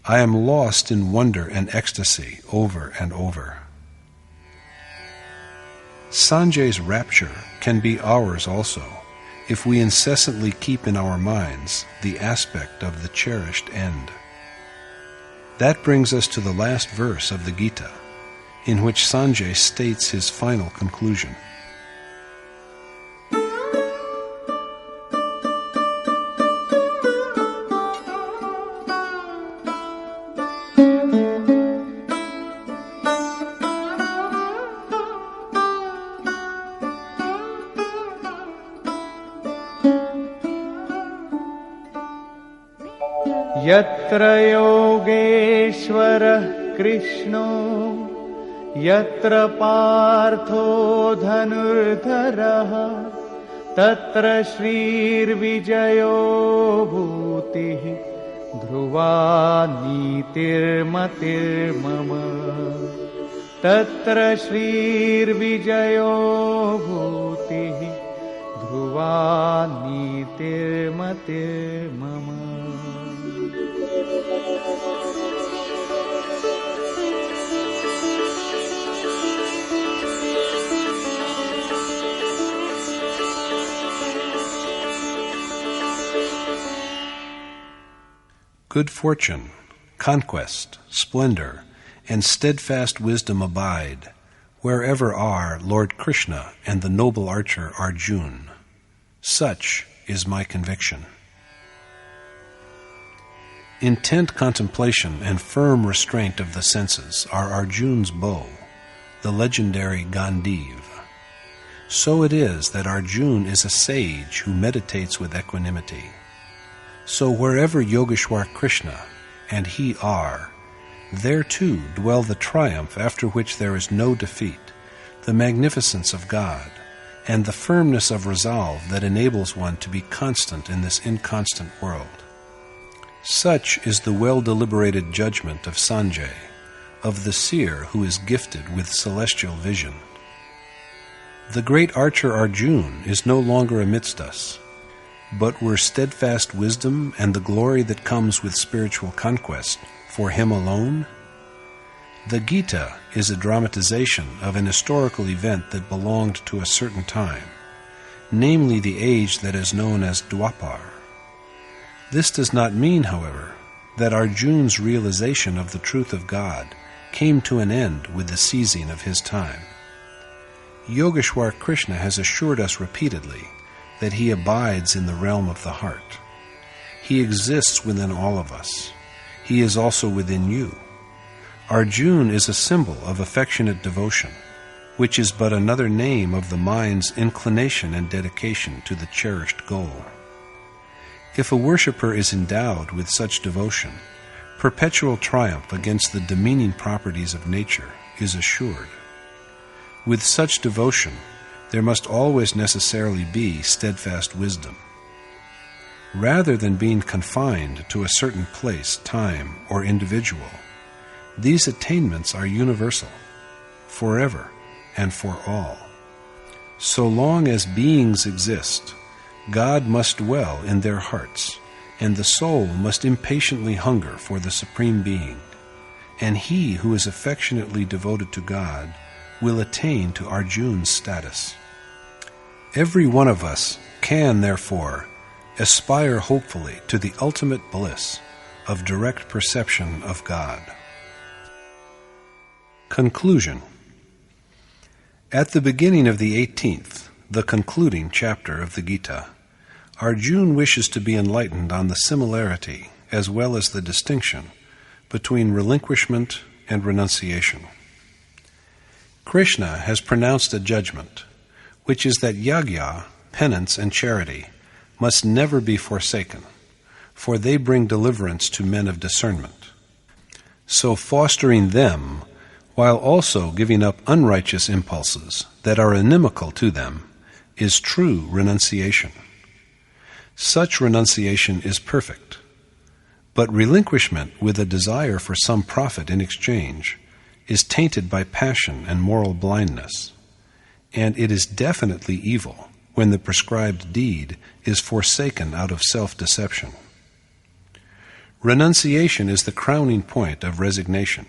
I am lost in wonder and ecstasy over and over. Sanjay's rapture can be ours also, if we incessantly keep in our minds the aspect of the cherished end. That brings us to the last verse of the Gita, in which Sanjay states his final conclusion. यत्र योगेश्वरः कृष्णो यत्र पार्थो धनुर्धरः तत्र श्रीर्विजयो भूतिः ध्रुवा नीतिर्मतिर्मम. तत्र श्रीर्विजयो भूतिः Dhruva नीतिर्मतिर्मम. Good fortune, conquest, splendor, and steadfast wisdom abide wherever are Lord Krishna and the noble archer Arjuna. Such is my conviction. Intent contemplation and firm restraint of the senses are Arjuna's bow, the legendary Gandiv. So it is that Arjuna is a sage who meditates with equanimity. So wherever Yogeshwar Krishna and he are, there too dwell the triumph after which there is no defeat, the magnificence of God, and the firmness of resolve that enables one to be constant in this inconstant world. Such is the well-deliberated judgment of Sanjay, of the seer who is gifted with celestial vision. The great archer Arjuna is no longer amidst us, but were steadfast wisdom and the glory that comes with spiritual conquest for him alone? The Gita is a dramatization of an historical event that belonged to a certain time, namely the age that is known as Dwapar. This does not mean, however, that Arjuna's realization of the truth of God came to an end with the seizing of his time. Yogeshwar Krishna has assured us repeatedly that he abides in the realm of the heart. He exists within all of us. He is also within you. Arjuna is a symbol of affectionate devotion, which is but another name of the mind's inclination and dedication to the cherished goal. If a worshipper is endowed with such devotion, perpetual triumph against the demeaning properties of nature is assured. With such devotion, there must always necessarily be steadfast wisdom. Rather than being confined to a certain place, time, or individual, these attainments are universal, forever and for all. So long as beings exist, God must dwell in their hearts, and the soul must impatiently hunger for the Supreme Being, and he who is affectionately devoted to God will attain to Arjuna's status. Every one of us can, therefore, aspire hopefully to the ultimate bliss of direct perception of God. Conclusion. At the beginning of the 18th, the concluding chapter of the Gita, Arjuna wishes to be enlightened on the similarity as well as the distinction between relinquishment and renunciation. Krishna has pronounced a judgment, which is that yagya, penance, and charity must never be forsaken, for they bring deliverance to men of discernment. So fostering them, while also giving up unrighteous impulses that are inimical to them, is true renunciation. Such renunciation is perfect, but relinquishment with a desire for some profit in exchange is tainted by passion and moral blindness, and it is definitely evil when the prescribed deed is forsaken out of self-deception. Renunciation is the crowning point of resignation.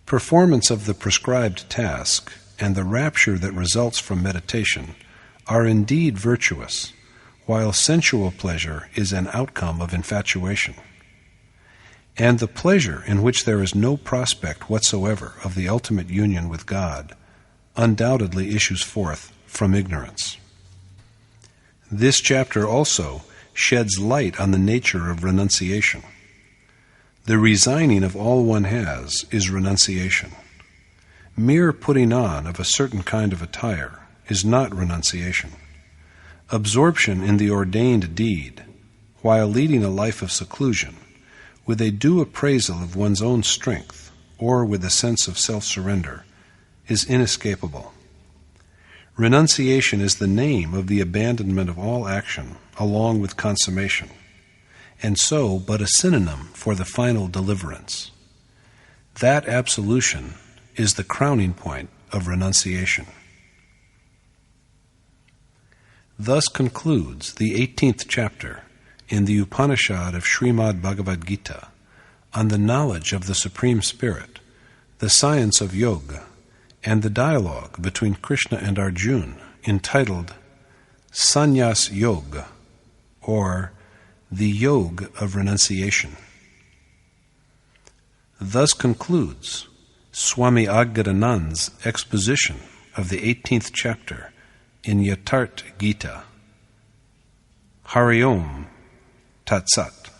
Performance of the prescribed task and the rapture that results from meditation are indeed virtuous, while sensual pleasure is an outcome of infatuation. And the pleasure in which there is no prospect whatsoever of the ultimate union with God undoubtedly issues forth from ignorance. This chapter also sheds light on the nature of renunciation. The resigning of all one has is renunciation. Mere putting on of a certain kind of attire is not renunciation. Absorption in the ordained deed, while leading a life of seclusion, with a due appraisal of one's own strength, or with a sense of self-surrender, is inescapable. Renunciation is the name of the abandonment of all action, along with consummation, and so but a synonym for the final deliverance. That absolution is the crowning point of renunciation. Thus concludes the 18th chapter in the Upanishad of Srimad Bhagavad Gita on the knowledge of the Supreme Spirit, the science of yoga, and the dialogue between Krishna and Arjuna entitled Sannyas Yoga, or the Yoga of Renunciation. Thus concludes Swami Aggadanand's exposition of the 18th chapter in Yatharth Gita. Hari Om Tat Sat.